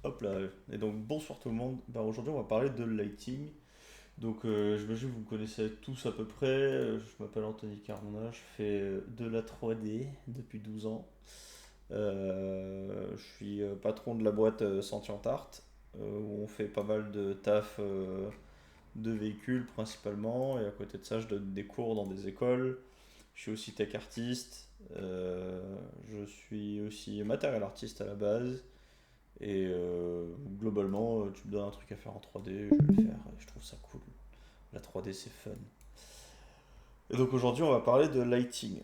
Hop là. Et donc bonsoir tout le monde. Bah, aujourd'hui on va parler de lighting. Donc j'imagine que vous me connaissez tous à peu près. Je m'appelle Anthony Carmona, je fais de la 3D depuis 12 ans. Je suis patron de la boîte Sentient Art, où on fait pas mal de taf de véhicules principalement. Et à côté de ça, je donne des cours dans des écoles. Je suis aussi tech artiste. Je suis aussi matériel artiste à la base. Et globalement, tu me donnes un truc à faire en 3D, je vais le faire. Et je trouve ça cool. La 3D, c'est fun. Et donc aujourd'hui, on va parler de lighting.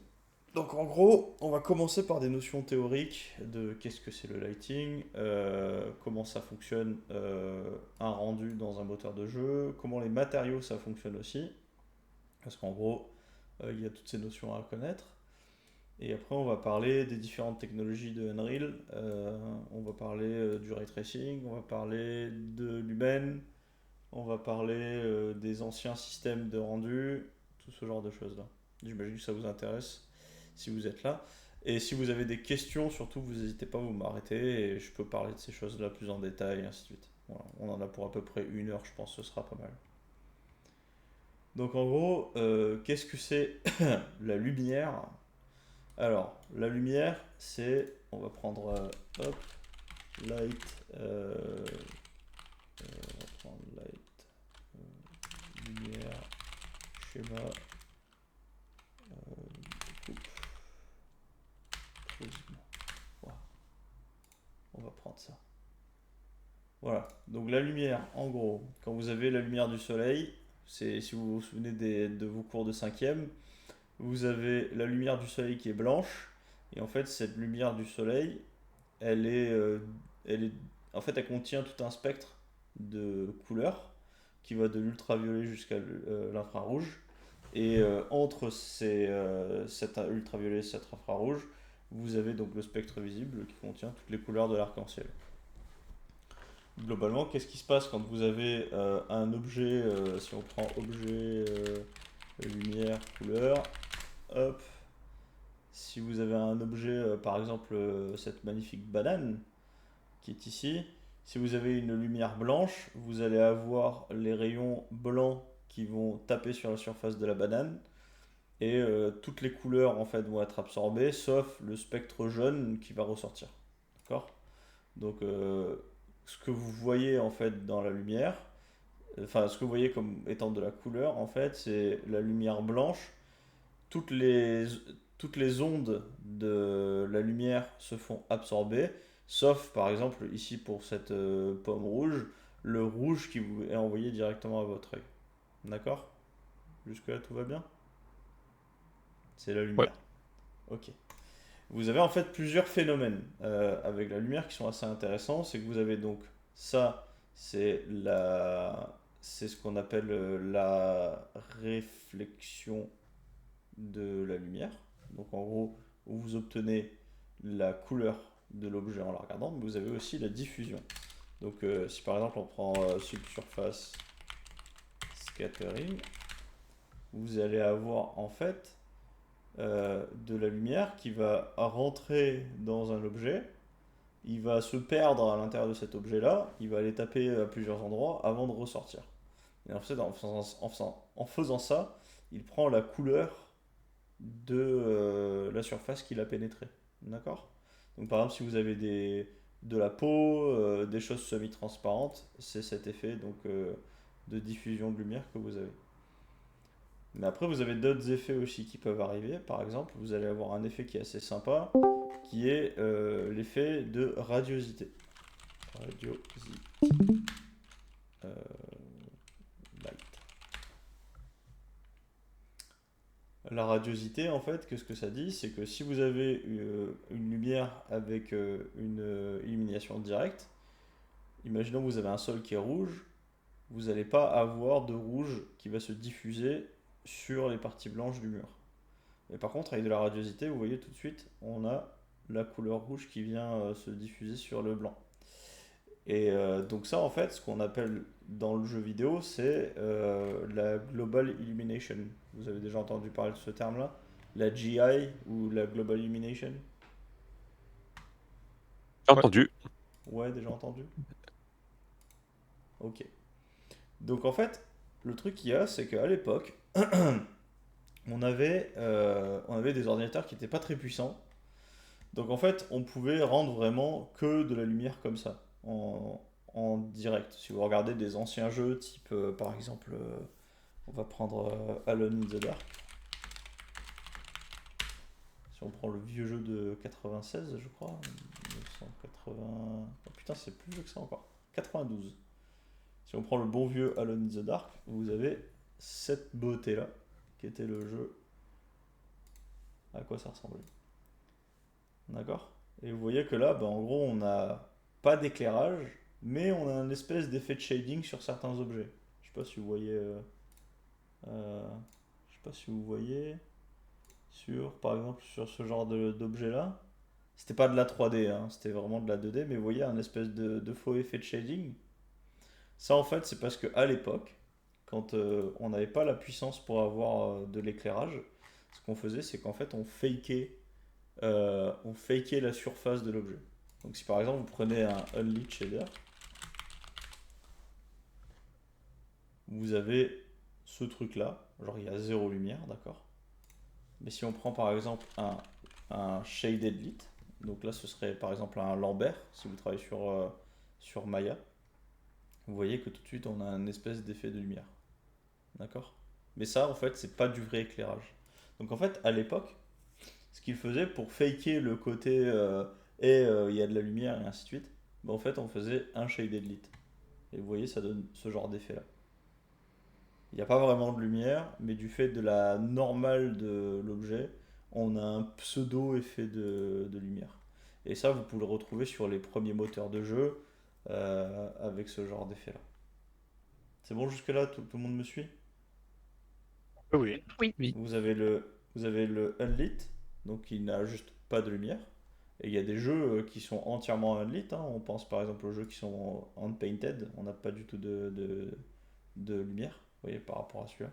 Donc en gros, on va commencer par des notions théoriques de qu'est-ce que c'est le lighting, comment ça fonctionne un rendu dans un moteur de jeu, comment les matériaux ça fonctionne aussi, parce qu'en gros, il y a toutes ces notions à connaître. Et après, on va parler des différentes technologies de Unreal. On va parler du ray tracing, on va parler de Lumen, on va parler des anciens systèmes de rendu, tout ce genre de choses-là. J'imagine que ça vous intéresse si vous êtes là. Et si vous avez des questions, surtout, vous n'hésitez pas à vous m'arrêter et je peux parler de ces choses-là plus en détail, et ainsi de suite. Voilà. On en a pour à peu près 1 heure, je pense, que ce sera pas mal. Donc en gros, qu'est-ce que c'est la lumière? Alors, la lumière, c'est, on va prendre, hop, light, on va prendre light, lumière, schéma, coupe, prisme. Voilà, on va prendre ça. Voilà, donc la lumière, en gros, quand vous avez la lumière du soleil, c'est si vous vous souvenez de vos cours de cinquième, vous avez la lumière du soleil qui est blanche, et en fait, cette lumière du soleil, elle est, euh, elle est, en fait, elle contient tout un spectre de couleurs qui va de l'ultraviolet jusqu'à l'infrarouge. Et entre cet ultraviolet et cet infrarouge, vous avez donc le spectre visible qui contient toutes les couleurs de l'arc-en-ciel. Globalement, qu'est-ce qui se passe quand vous avez un objet, si on prend objet, lumière, couleur, hop, si vous avez un objet, par exemple cette magnifique banane, qui est ici. Si vous avez une lumière blanche, vous allez avoir les rayons blancs qui vont taper sur la surface de la banane et toutes les couleurs en fait vont être absorbées sauf le spectre jaune qui va ressortir. D'accord? Donc ce que vous voyez en fait dans la lumière, enfin ce que vous voyez comme étant de la couleur en fait, c'est la lumière blanche. Toutes les, toutes les ondes de la lumière se font absorber, sauf par exemple ici pour cette pomme rouge, le rouge qui vous est envoyé directement à votre œil. D'accord? Jusque-là tout va bien? C'est la Ouais. lumière. Ok. Vous avez en fait plusieurs phénomènes avec la lumière qui sont assez intéressants. C'est que vous avez donc ça, c'est ce qu'on appelle la réflexion de la lumière. Donc en gros, vous obtenez la couleur de l'objet en la regardant, mais vous avez aussi la diffusion. Donc si par exemple on prend subsurface scattering, vous allez avoir en fait de la lumière qui va rentrer dans un objet, il va se perdre à l'intérieur de cet objet-là, il va aller taper à plusieurs endroits avant de ressortir. Et en fait, en faisant ça, il prend la couleur de la surface qu'il a pénétrée. D'accord? Donc par exemple, si vous avez de la peau, des choses semi-transparentes, c'est cet effet donc, de diffusion de lumière que vous avez. Mais après, vous avez d'autres effets aussi qui peuvent arriver. Par exemple, vous allez avoir un effet qui est assez sympa, qui est l'effet de radiosité. Radiosité. Euh, light. La radiosité, en fait, qu'est-ce que ça dit? C'est que si vous avez une lumière avec une illumination directe, imaginons que vous avez un sol qui est rouge, vous n'allez pas avoir de rouge qui va se diffuser sur les parties blanches du mur. Mais par contre, avec de la radiosité, vous voyez tout de suite, on a la couleur rouge qui vient se diffuser sur le blanc. Et donc ça, en fait, ce qu'on appelle dans le jeu vidéo, c'est la Global Illumination. Vous avez déjà entendu parler de ce terme-là? La GI ou la Global Illumination? J'ai Ouais. entendu. Ouais, déjà entendu? Ok. Donc en fait, le truc qu'il y a, c'est qu'à l'époque, on avait des ordinateurs qui n'étaient pas très puissants. Donc en fait, on pouvait rendre vraiment que de la lumière comme ça, en direct. Si vous regardez des anciens jeux, type par exemple, on va prendre Alone in the Dark. Si on prend le vieux jeu de 96, je crois, 1980. Oh putain, c'est plus vieux que ça encore. 92. Si on prend le bon vieux Alone in the Dark, vous avez cette beauté-là, qui était le jeu, à quoi ça ressemblait. D'accord? Et vous voyez que là, bah, en gros, on n'a pas d'éclairage, mais on a un espèce d'effet de shading sur certains objets. Je sais pas si vous voyez. Euh, je sais pas si vous voyez sur, par exemple, sur ce genre d'objet-là. C'était pas de la 3D, hein, c'était vraiment de la 2D, mais vous voyez un espèce de faux effet de shading. Ça, en fait, c'est parce qu'à l'époque, quand on n'avait pas la puissance pour avoir de l'éclairage, ce qu'on faisait, c'est qu'en fait, on fakeait la surface de l'objet. Donc, si par exemple, vous prenez un Unlit Shader, vous avez ce truc-là, genre il y a zéro lumière, d'accord? Mais si on prend par exemple un Shaded Lit, donc là ce serait par exemple un Lambert, si vous travaillez sur Maya, vous voyez que tout de suite on a un espèce d'effet de lumière. D'accord? Mais ça, en fait, c'est pas du vrai éclairage. Donc, en fait, à l'époque, ce qu'ils faisaient pour faker le côté il y a de la lumière et ainsi de suite, bah, en fait, on faisait un shaded lit. Et vous voyez, ça donne ce genre d'effet-là. Il n'y a pas vraiment de lumière, mais du fait de la normale de l'objet, on a un pseudo effet de lumière. Et ça, vous pouvez le retrouver sur les premiers moteurs de jeu avec ce genre d'effet-là. C'est bon jusque-là, tout le monde me suit? Oui. Oui. Oui. Vous avez le Unlit, donc il n'a juste pas de lumière. Et il y a des jeux qui sont entièrement Unlit, hein. On pense par exemple aux jeux qui sont unpainted, on n'a pas du tout de lumière, vous voyez, par rapport à celui-là.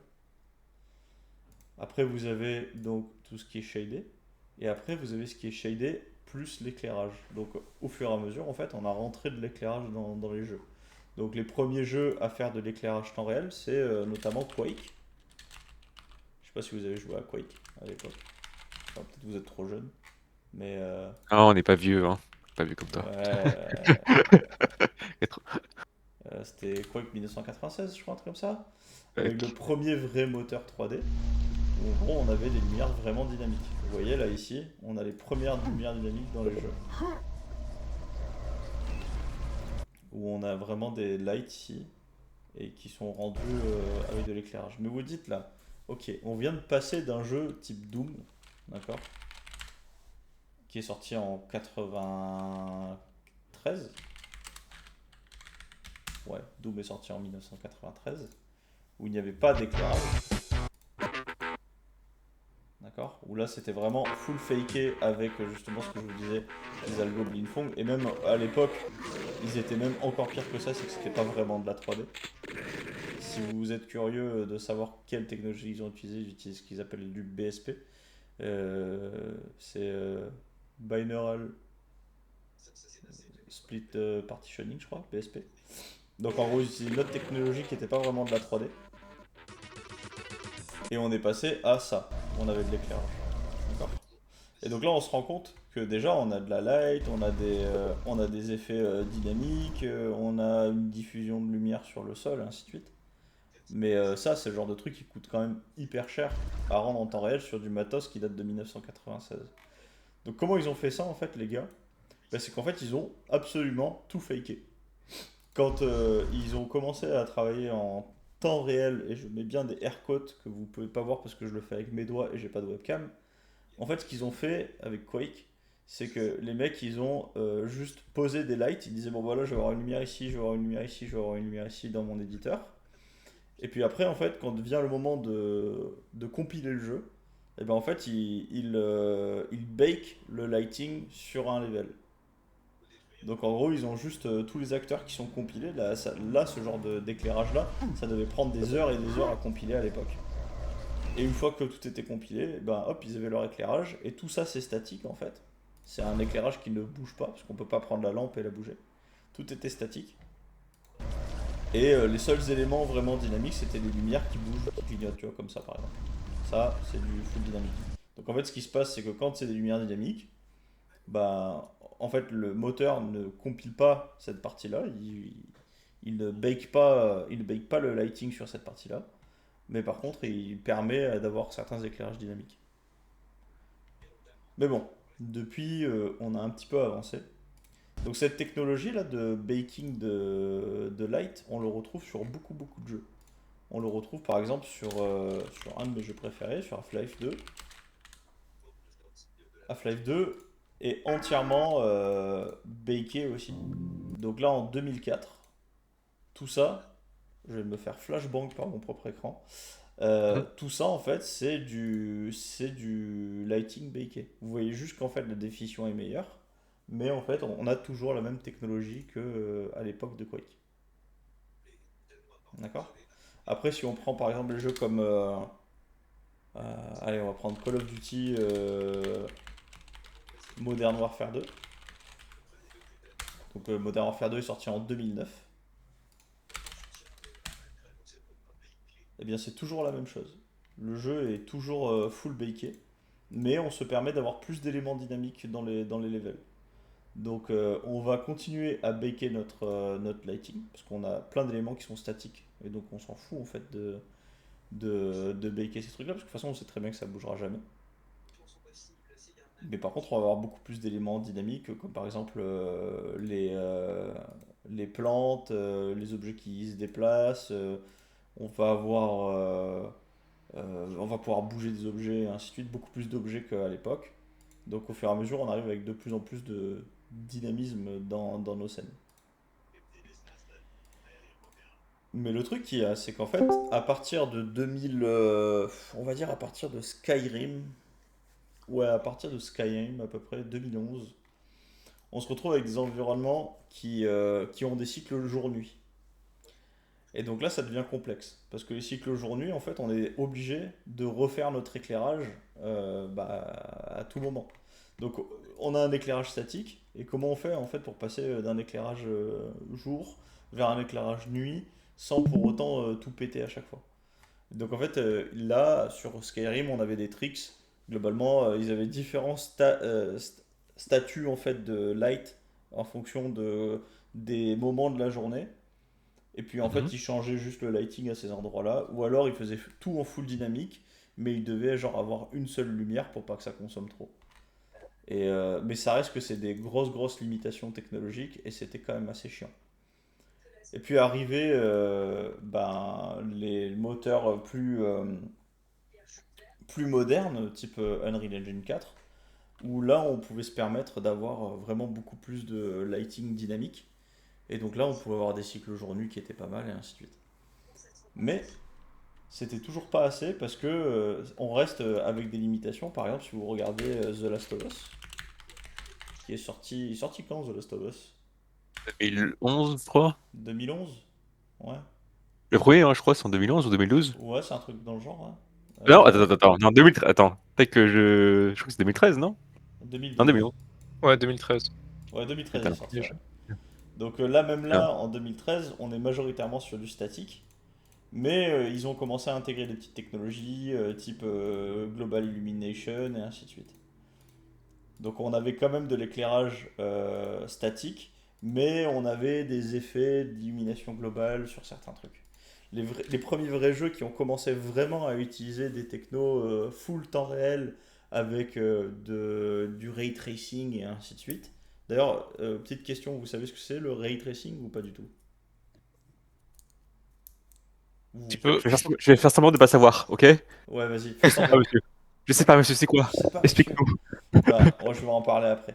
Après, vous avez donc tout ce qui est shadé, et après, vous avez ce qui est shadé plus l'éclairage. Donc, au fur et à mesure, en fait, on a rentré de l'éclairage dans les jeux. Donc, les premiers jeux à faire de l'éclairage temps réel, c'est notamment Quake. Je sais pas si vous avez joué à Quake à l'époque. Enfin, peut-être vous êtes trop jeune, mais Ah, on n'est pas vieux, hein. Pas vieux comme toi. ouais, c'était Quake 1996, je crois, un truc comme ça, avec le Ok. premier vrai moteur 3D, où en gros on avait des lumières vraiment dynamiques. Vous voyez là ici, on a les premières lumières dynamiques dans les jeux, où on a vraiment des lights ici, et qui sont rendus avec de l'éclairage. Mais vous dites là, ok, on vient de passer d'un jeu type Doom, d'accord, qui est sorti en 93. Ouais, Doom est sorti en 1993, où il n'y avait pas d'éclairage, d'accord? Où là c'était vraiment full faké avec justement ce que je vous disais, les algos Blindfong, et même à l'époque, ils étaient même encore pire que ça, c'est que c'était pas vraiment de la 3D. Si vous êtes curieux de savoir quelle technologie ils ont utilisé, ils utilisent ce qu'ils appellent du BSP. C'est Binaural Split Partitioning, je crois, BSP. Donc en gros, ils utilisent une autre technologie qui n'était pas vraiment de la 3D. Et on est passé à ça. On avait de l'éclairage. D'accord. Et donc là, on se rend compte que déjà, on a de la light, on a des effets dynamiques, on a une diffusion de lumière sur le sol, et ainsi de suite. Mais ça, c'est le genre de truc qui coûte quand même hyper cher à rendre en temps réel sur du matos qui date de 1996. Donc comment ils ont fait ça en fait, les gars? Bah, c'est qu'en fait, ils ont absolument tout faké. Quand ils ont commencé à travailler en temps réel, et je mets bien des air quotes que vous pouvez pas voir parce que je le fais avec mes doigts et j'ai pas de webcam. En fait, ce qu'ils ont fait avec Quake, c'est que les mecs, ils ont juste posé des lights. Ils disaient, bon voilà, je vais avoir une lumière ici, je vais avoir une lumière ici, je vais avoir une lumière ici dans mon éditeur. Et puis après, en fait, quand vient le moment de compiler le jeu, et ben en fait, ils bake le lighting sur un level. Donc en gros, ils ont juste tous les acteurs qui sont compilés. Là, ce genre d'éclairage-là, ça devait prendre des heures et des heures à compiler à l'époque. Et une fois que tout était compilé, ben hop, ils avaient leur éclairage. Et tout ça, c'est statique en fait. C'est un éclairage qui ne bouge pas, parce qu'on peut pas prendre la lampe et la bouger. Tout était statique. Et les seuls éléments vraiment dynamiques, c'était les lumières qui bougent, qui clignotent, tu vois, comme ça par exemple. Ça, c'est du full dynamique. Donc en fait, ce qui se passe, c'est que quand c'est des lumières dynamiques, bah, en fait, le moteur ne compile pas cette partie-là. Il ne bake pas le lighting sur cette partie-là. Mais par contre, il permet d'avoir certains éclairages dynamiques. Mais bon, depuis, on a un petit peu avancé. Donc cette technologie-là de baking de light, on le retrouve sur beaucoup beaucoup de jeux. On le retrouve par exemple sur un de mes jeux préférés, sur Half-Life 2. Half-Life 2 est entièrement baké aussi. Donc là en 2004, tout ça, je vais me faire flashbang par mon propre écran. Mhm. Tout ça en fait c'est du lighting baké. Vous voyez juste qu'en fait la définition est meilleure, mais en fait on a toujours la même technologie que à l'époque de Quake. D'accord. Après si on prend par exemple les jeux comme allez on va prendre Call of Duty Modern Warfare 2. Donc Modern Warfare 2 est sorti en 2009. Eh bien c'est toujours la même chose. Le jeu est toujours full baké, mais on se permet d'avoir plus d'éléments dynamiques dans les levels. Donc on va continuer à baker notre lighting, parce qu'on a plein d'éléments qui sont statiques, et donc on s'en fout en fait de baker ces trucs-là, parce que de toute façon on sait très bien que ça bougera jamais. Mais par contre on va avoir beaucoup plus d'éléments dynamiques, comme par exemple les plantes, les objets qui se déplacent, on va on va pouvoir bouger des objets, et ainsi de suite, beaucoup plus d'objets qu'à l'époque. Donc au fur et à mesure on arrive avec de plus en plus de dynamisme dans nos scènes. Mais le truc qu'il y a, c'est qu'en fait, à partir de 2000, on va dire à partir de Skyrim, ouais, à partir de Skyrim, à peu près 2011, on se retrouve avec des environnements qui ont des cycles jour-nuit. Et donc là, ça devient complexe. Parce que les cycles jour-nuit, en fait, on est obligé de refaire notre éclairage à tout moment. Donc on a un éclairage statique. Et comment on fait en fait pour passer d'un éclairage jour vers un éclairage nuit sans pour autant tout péter à chaque fois. Donc en fait, là, sur Skyrim, on avait des tricks. Globalement, ils avaient différents statuts en fait de light en fonction des moments de la journée. Et puis en fait, Mhm. il changeait juste le lighting à ces endroits-là. Ou alors il faisait tout en full dynamique, mais il devait genre avoir une seule lumière pour pas que ça consomme trop. Mais ça reste que c'est des grosses grosses limitations technologiques et c'était quand même assez chiant. Et puis arrivé les moteurs plus modernes, type Unreal Engine 4, où là on pouvait se permettre d'avoir vraiment beaucoup plus de lighting dynamique. Et donc là on pouvait avoir des cycles jour-nuit qui étaient pas mal et ainsi de suite. Mais c'était toujours pas assez parce que on reste avec des limitations. Par exemple, si vous regardez The Last of Us, il est sorti quand The Last of Us? 2011, je crois. 2011? Ouais. Le premier, hein, je crois, c'est en 2011 ou 2012. Ouais, c'est un truc dans le genre, ouais. Non, attends. Non, 2013. Attends, peut-être que je crois que c'est 2013, non? Non, 2012. 2011. Ouais, 2013. Ouais, 2013 il est Attends. sorti, Les ouais. jeux. Donc là, même Ah. là, en 2013, on est majoritairement sur du statique. Mais ils ont commencé à intégrer des petites technologies type Global Illumination et ainsi de suite. Donc on avait quand même de l'éclairage statique, mais on avait des effets d'illumination globale sur certains trucs. Les premiers vrais jeux qui ont commencé vraiment à utiliser des technos full temps réel avec du ray tracing et ainsi de suite. D'ailleurs, petite question, vous savez ce que c'est le ray tracing ou pas du tout? Petit Vous- peu. Je vais faire semblant de pas savoir, ok? Ouais, vas-y, fais Je sais pas, semblant. monsieur. Je sais Bah, pas, monsieur, c'est je quoi? sais pas, monsieur. Explique-nous. Bah, moi, je vais en parler après.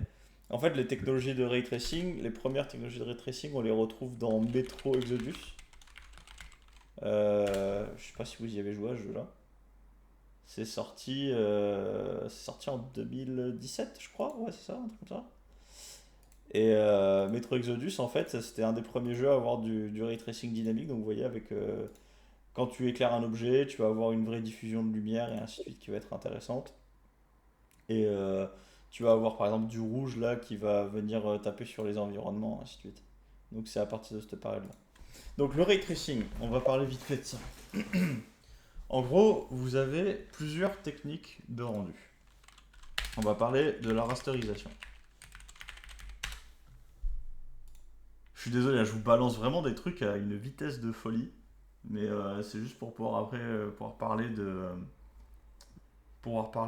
En fait, les technologies de ray tracing, les premières technologies de ray tracing, on les retrouve dans Metro Exodus. Je sais pas si vous y avez joué à ce jeu-là. C'est sorti en 2017, je crois. Ouais, c'est ça, un truc comme ça. Et Metro Exodus, en fait, c'était un des premiers jeux à avoir du ray tracing dynamique. Donc, vous voyez, avec quand tu éclaires un objet, tu vas avoir une vraie diffusion de lumière et ainsi de suite qui va être intéressante. Et tu vas avoir par exemple du rouge là qui va venir taper sur les environnements, ainsi de suite. Donc c'est à partir de cette période-là. Donc le ray tracing, on va parler vite fait de ça. En gros, vous avez plusieurs techniques de rendu. On va parler de la rasterisation. Je suis désolé, je vous balance vraiment des trucs à une vitesse de folie, mais c'est juste pour pouvoir après pouvoir parler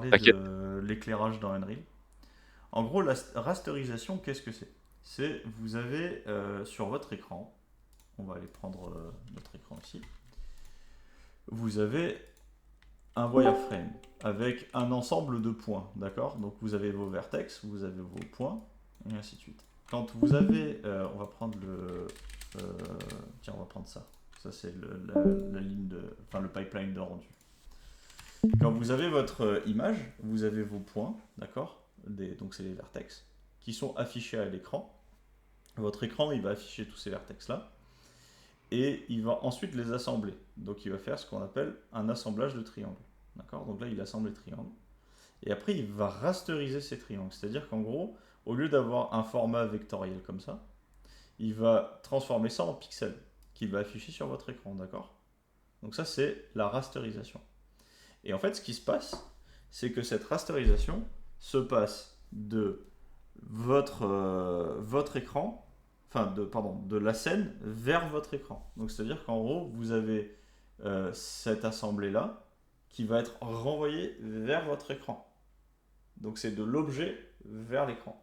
T'inquiète. de l'éclairage dans Unreal. En gros, la rasterisation, qu'est-ce que c'est? C'est vous avez sur votre écran, on va aller prendre notre écran ici, vous avez un wireframe avec un ensemble de points, d'accord? Donc vous avez vos vertex, vous avez vos points, et ainsi de suite. Quand vous avez, on va prendre tiens, on va prendre ça. Ça c'est la ligne enfin le pipeline de rendu. Quand vous avez votre image, vous avez vos points, d'accord? Donc c'est les vertex qui sont affichés à l'écran. Votre écran, il va afficher tous ces vertex là et il va ensuite les assembler. Donc il va faire ce qu'on appelle un assemblage de triangles. D'accord? Donc là, il assemble les triangles. Et après, il va rasteriser ces triangles. C'est-à-dire qu'en gros, au lieu d'avoir un format vectoriel comme ça, il va transformer ça en pixels qu'il va afficher sur votre écran. D'accord? Donc ça, c'est la rasterisation. Et en fait, ce qui se passe, c'est que cette rasterisation se passe de votre écran, de la scène vers votre écran. Donc c'est-à-dire qu'en gros, vous avez cette assemblée-là qui va être renvoyée vers votre écran. Donc c'est de l'objet vers l'écran.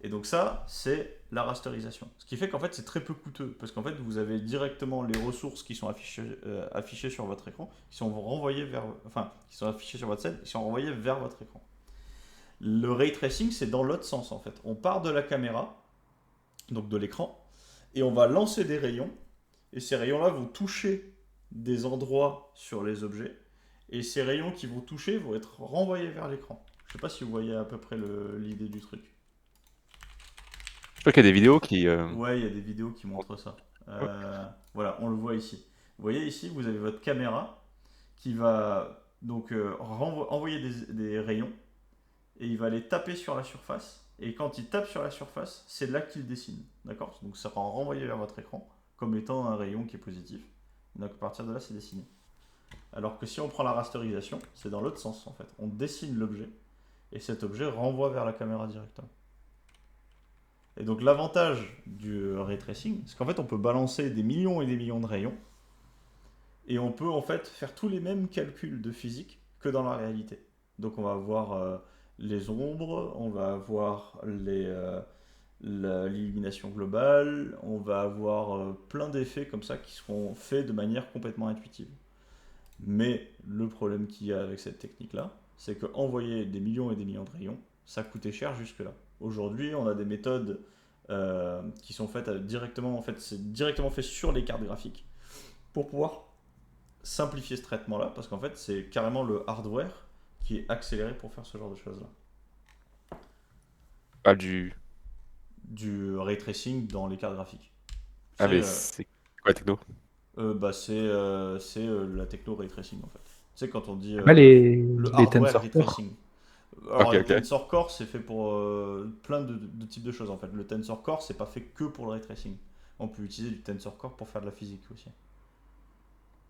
Et donc ça, c'est la rasterisation. Ce qui fait qu'en fait, c'est très peu coûteux, parce qu'en fait, vous avez directement les ressources qui sont affichées sur votre écran, qui sont renvoyées qui sont affichées sur votre scène, qui sont renvoyées vers votre écran. Le ray tracing, c'est dans l'autre sens en fait. On part de la caméra, donc de l'écran, et on va lancer des rayons, et ces rayons-là vont toucher des endroits sur les objets, et ces rayons qui vont toucher vont être renvoyés vers l'écran. Je sais pas si vous voyez à peu près l'idée du truc. Je crois qu'il y a des vidéos qui. Ouais, il y a des vidéos qui montrent ça. Ouais. Voilà, on le voit ici. Vous voyez ici, vous avez votre caméra qui va donc envoyer des rayons et il va les taper sur la surface. Et quand il tape sur la surface, c'est là qu'il dessine. D'accord? Donc ça va renvoyer vers votre écran comme étant un rayon qui est positif. Donc à partir de là, c'est dessiné. Alors que si on prend la rasterisation, c'est dans l'autre sens en fait. On dessine l'objet et cet objet renvoie vers la caméra directement. Et donc l'avantage du ray tracing, c'est qu'en fait on peut balancer des millions et des millions de rayons et on peut en fait faire tous les mêmes calculs de physique que dans la réalité. Donc on va avoir les ombres, on va avoir l'illumination globale, on va avoir plein d'effets comme ça qui seront faits de manière complètement intuitive. Mais le problème qu'il y a avec cette technique-là, c'est qu'envoyer des millions et des millions de rayons, ça coûtait cher jusque-là. Aujourd'hui, on a des méthodes qui sont faites directement, en fait, c'est directement fait sur les cartes graphiques pour pouvoir simplifier ce traitement-là, parce qu'en fait, c'est carrément le hardware qui est accéléré pour faire ce genre de choses-là. Ah, du. Du ray tracing dans les cartes graphiques. Ah, C'est mais c'est quoi la techno? la techno ray tracing en fait. Tu sais, quand on dit C'est pas le les hardware Tensor ray Core. tracing. Alors, Ok, le ok. Tensor Core, c'est fait pour plein de types de choses en fait. Le Tensor Core, c'est pas fait que pour le ray tracing. On peut utiliser du Tensor Core pour faire de la physique aussi.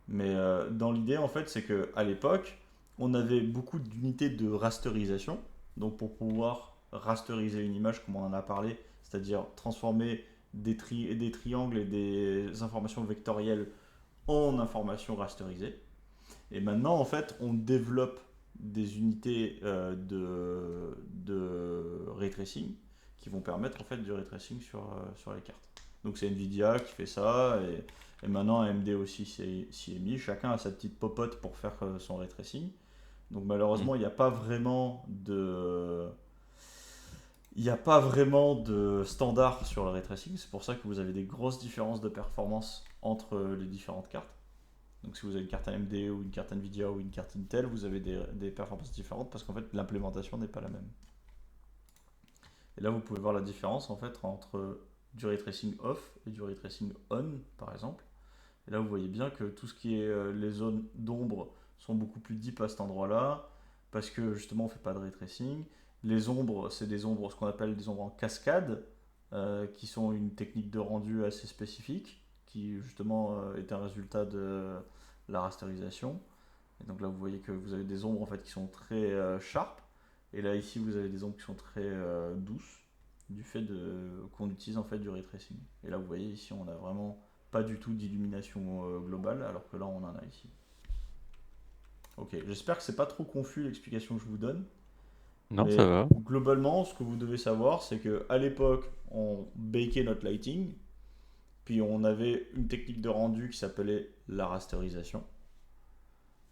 Mais dans l'idée, en fait, c'est que à l'époque, on avait beaucoup d'unités de rasterisation. Donc, pour pouvoir rasteriser une image, comme on en a parlé, c'est-à-dire transformer des triangles et des informations vectorielles en informations rasterisées. Et maintenant, en fait, on développe des unités de ray tracing qui vont permettre en fait du ray tracing sur les cartes. Donc c'est Nvidia qui fait ça et maintenant AMD aussi s'y est mis. Chacun a sa petite popote pour faire son ray tracing. Donc malheureusement, il n'y a pas vraiment de standard sur le ray tracing. C'est pour ça que vous avez des grosses différences de performance entre les différentes cartes. Donc si vous avez une carte AMD ou une carte Nvidia ou une carte Intel, vous avez des performances différentes parce qu'en fait l'implémentation n'est pas la même. Et là vous pouvez voir la différence en fait entre du ray tracing off et du ray tracing on par exemple. Et là vous voyez bien que tout ce qui est les zones d'ombre sont beaucoup plus deep à cet endroit-là parce que justement on ne fait pas de ray tracing. Les ombres, c'est des ombres, ce qu'on appelle des ombres en cascade. qui sont une technique de rendu assez spécifique, qui justement est un résultat de la rasterisation. Et donc là, vous voyez que vous avez des ombres en fait qui sont très sharp, et là ici vous avez des ombres qui sont très douces, du fait qu'on utilise en fait du ray tracing. Et là, vous voyez ici, on a vraiment pas du tout d'illumination globale, alors que là, on en a ici. Ok, j'espère que c'est pas trop confus l'explication que je vous donne. Non, ça Mais va. globalement, ce que vous devez savoir, c'est qu'à l'époque, on bakait notre lighting, puis on avait une technique de rendu qui s'appelait la rasterisation.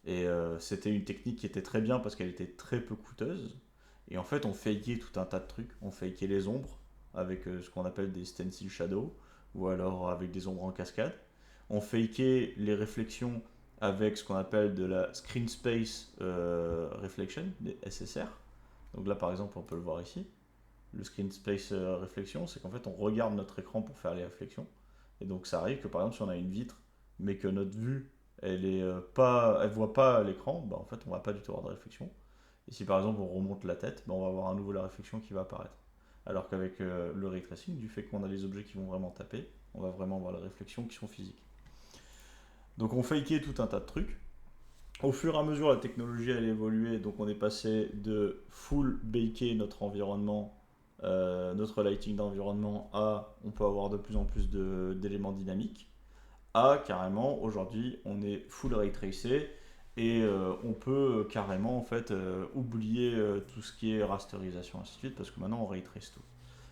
Et c'était une technique qui était très bien parce qu'elle était très peu coûteuse. Et en fait, on fakeait tout un tas de trucs. On fakeait les ombres avec ce qu'on appelle des stencil shadows, ou alors avec des ombres en cascade. On fakeait les réflexions avec ce qu'on appelle de la screen space reflection, des SSR. Donc là, par exemple, on peut le voir ici. Le screen space réflexion, c'est qu'en fait, on regarde notre écran pour faire les réflexions. Et donc, ça arrive que par exemple, si on a une vitre, mais que notre vue, elle voit pas l'écran, bah, en fait, on va pas du tout avoir de réflexion. Et si par exemple, on remonte la tête, bah, on va avoir à nouveau la réflexion qui va apparaître. Alors qu'avec le ray tracing, du fait qu'on a les objets qui vont vraiment taper, on va vraiment avoir les réflexions qui sont physiques. Donc, on fakeait tout un tas de trucs. Au fur et à mesure, la technologie elle évolué, donc on est passé de full baker notre environnement, notre lighting d'environnement, à on peut avoir de plus en plus d'éléments dynamiques, à carrément aujourd'hui on est full ray tracé et on peut carrément en fait oublier tout ce qui est rasterisation ainsi de suite parce que maintenant on ray trace tout.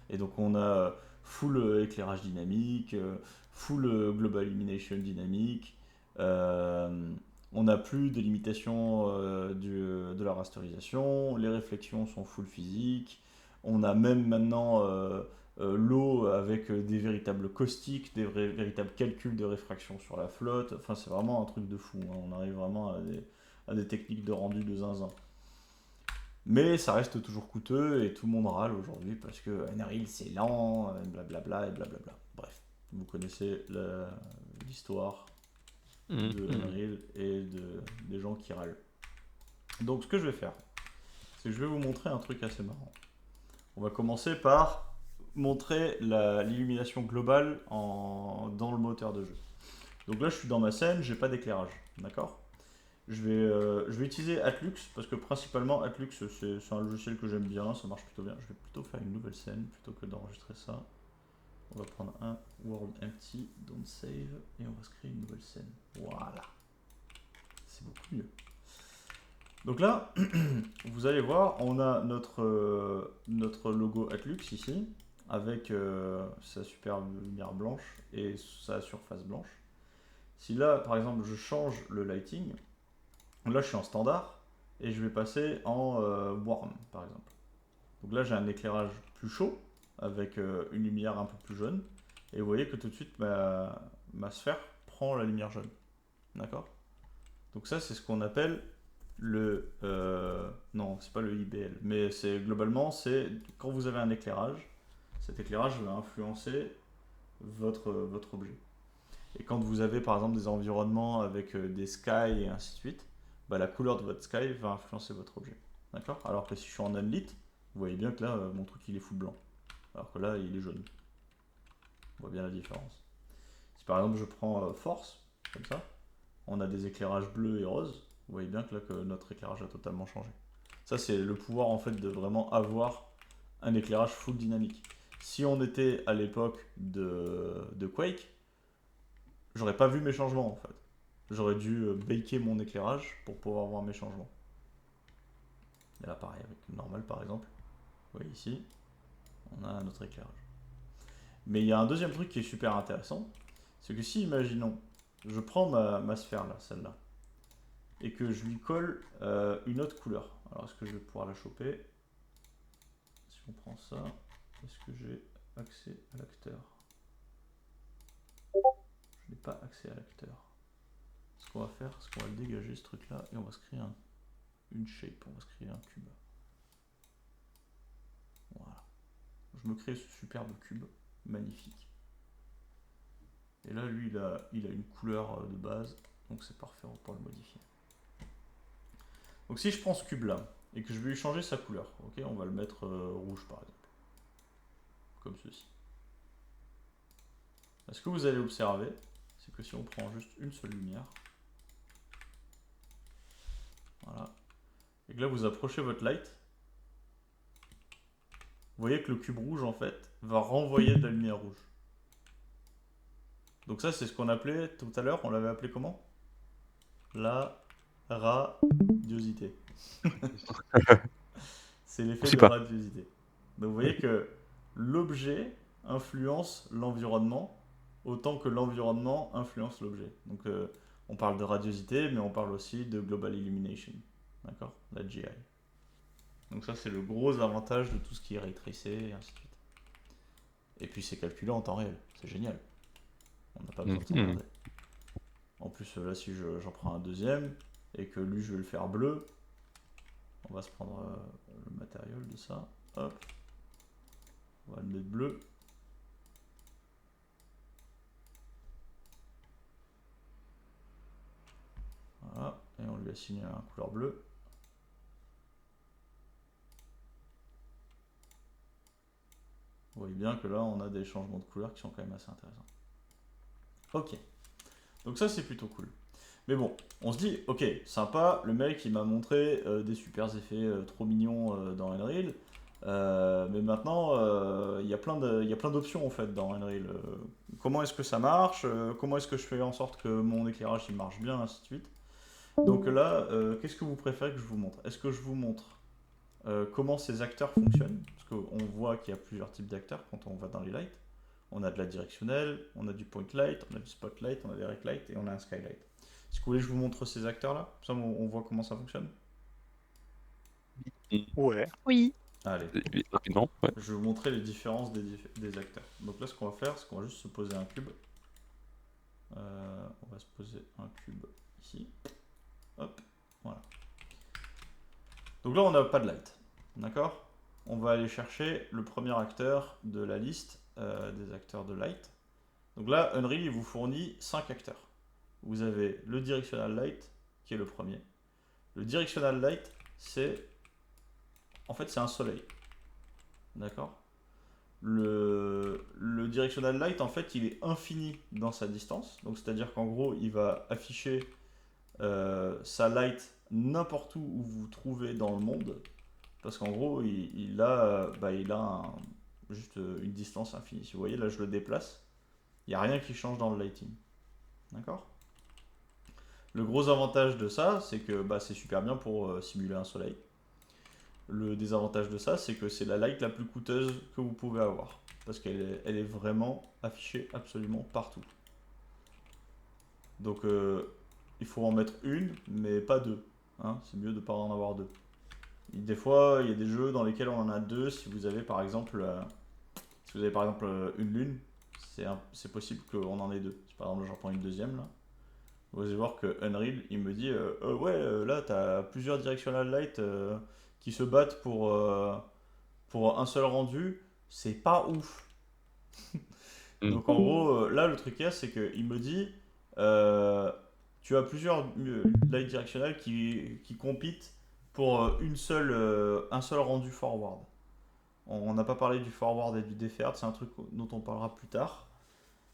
Et donc on a full éclairage dynamique, full global illumination dynamique. euh, on n'a plus de limitation de la rasterisation. Les réflexions sont full physique. On a même maintenant l'eau avec des véritables caustiques, véritables calculs de réfraction sur la flotte. Enfin, c'est vraiment un truc de fou, hein. On arrive vraiment à des techniques de rendu de zinzin. Mais ça reste toujours coûteux et tout le monde râle aujourd'hui parce que Unreal c'est lent, blablabla et blablabla. Bref, vous connaissez l'histoire de Unreal et des gens qui râlent. Donc ce que je vais faire, c'est que je vais vous montrer un truc assez marrant. On va commencer par montrer l'illumination globale dans le moteur de jeu. Donc là je suis dans ma scène, j'ai pas d'éclairage, d'accord. Je vais utiliser Atlux parce que principalement Atlux c'est un logiciel que j'aime bien, ça marche plutôt bien. Je vais plutôt faire une nouvelle scène plutôt que d'enregistrer ça. On va prendre un world empty, don't save, et on va se créer une nouvelle scène. Voilà, c'est beaucoup mieux. Donc là, vous allez voir, on a notre logo Atlux ici, avec sa superbe lumière blanche et sa surface blanche. Si là, par exemple, je change le lighting, là, je suis en standard et je vais passer en warm, par exemple. Donc là, j'ai un éclairage plus chaud avec une lumière un peu plus jaune. Et vous voyez que tout de suite, ma sphère prend la lumière jaune. D'accord. Donc ça, c'est ce qu'on appelle le... non, c'est pas le IBL. Mais c'est globalement, c'est quand vous avez un éclairage, cet éclairage va influencer votre objet. Et quand vous avez par exemple des environnements avec des skies et ainsi de suite, bah, la couleur de votre sky va influencer votre objet. D'accord. Alors que si je suis en unlit, vous voyez bien que là, mon truc il est full blanc. Alors que là, il est jaune. On voit bien la différence. Si par exemple je prends force, comme ça, on a des éclairages bleus et roses. Vous voyez bien que là, que notre éclairage a totalement changé. Ça, c'est le pouvoir en fait de vraiment avoir un éclairage full dynamique. Si on était à l'époque de Quake, j'aurais pas vu mes changements en fait. J'aurais dû baker mon éclairage pour pouvoir voir mes changements. Et là, pareil, avec normal par exemple. Vous voyez ici, on a notre éclairage. Mais il y a un deuxième truc qui est super intéressant. C'est que si, imaginons, je prends ma sphère là, celle-là, et que je lui colle une autre couleur. Alors, est-ce que je vais pouvoir la choper? Si on prend ça, est-ce que j'ai accès à l'acteur? Je n'ai pas accès à l'acteur. Ce qu'on va faire, c'est qu'on va le dégager ce truc-là et on va se créer une shape, on va se créer un cube. Voilà. Je me crée ce superbe cube, magnifique. Et là, lui, il a une couleur de base, donc c'est parfait pour le modifier. Donc si je prends ce cube-là et que je vais lui changer sa couleur, ok, on va le mettre rouge par exemple, comme ceci. Ce que vous allez observer, c'est que si on prend juste une seule lumière, voilà, et que là vous approchez votre light, vous voyez que le cube rouge en fait va renvoyer de la lumière rouge. Donc ça c'est ce qu'on appelait tout à l'heure, on l'avait appelé comment? La radiosité. C'est Je l'effet sais de pas. radiosité. Donc vous voyez que l'objet influence l'environnement autant que l'environnement influence l'objet. Donc on parle de radiosité, mais on parle aussi de global illumination. D'accord? La GI. Donc ça c'est le gros avantage de tout ce qui est ray tracé et ainsi de suite. Et puis c'est calculé en temps réel. C'est génial. On n'a pas besoin de Mhm. s'emmerder. En plus là si j'en prends un deuxième et que lui je vais le faire bleu, on va se prendre le matériel de ça. Hop. On va le mettre bleu. Voilà. Et on lui assigne un couleur bleue. Vous voyez bien que là on a des changements de couleur qui sont quand même assez intéressants. Ok. Donc ça c'est plutôt cool. Mais bon, on se dit, ok, sympa, le mec il m'a montré des super effets trop mignons dans Unreal. Mais maintenant, il y a plein d'options en fait dans Unreal. Comment est-ce que ça marche? Comment est-ce que je fais en sorte que mon éclairage il marche bien, ainsi de suite. Donc là, qu'est-ce que vous préférez que je vous montre? Est-ce que je vous montre comment ces acteurs fonctionnent? Parce qu'on voit qu'il y a plusieurs types d'acteurs quand on va dans les lights. On a de la directionnelle, on a du point light, on a du spotlight, on a des rec light et on a un skylight. Est-ce que vous voulez que je vous montre ces acteurs-là? Ça, on voit comment ça fonctionne. Ouais. Oui. Allez, Rapidement, ouais. je vais vous montrer les différences des acteurs. Donc là, ce qu'on va faire, c'est qu'on va juste se poser un cube. On va se poser un cube ici. Hop, voilà. Donc là, on n'a pas de light. D'accord? On va aller chercher le premier acteur de la liste des acteurs de light. Donc là, Unreal, il vous fournit 5 acteurs. Vous avez le directional light, qui est le premier. Le directional light, c'est en fait c'est un soleil. D'accord? Le directional light, en fait, il est infini dans sa distance. Donc c'est-à-dire qu'en gros, il va afficher sa light n'importe où vous vous trouvez dans le monde. Parce qu'en gros, il a juste une distance infinie. Si vous voyez, là, je le déplace. Il n'y a rien qui change dans le lighting. D'accord? Le gros avantage de ça, c'est que c'est super bien pour simuler un soleil. Le désavantage de ça, c'est que c'est la light la plus coûteuse que vous pouvez avoir. Parce elle est vraiment affichée absolument partout. Donc il faut en mettre une, mais pas deux. Hein, c'est mieux de ne pas en avoir deux. Et des fois, il y a des jeux dans lesquels on en a deux. Si vous avez par exemple, une lune, c'est possible qu'on en ait deux. Si par exemple j'en prends une deuxième là, vous allez voir que Unreal, il me dit ouais, là, t'as plusieurs directional light qui se battent pour un seul rendu. C'est pas ouf. Donc en gros, là, le truc qu'il y a, c'est qu'il me dit euh, tu as plusieurs light directional qui compitent pour un seul rendu forward. On n'a pas parlé du forward et du deferred, c'est un truc dont on parlera plus tard.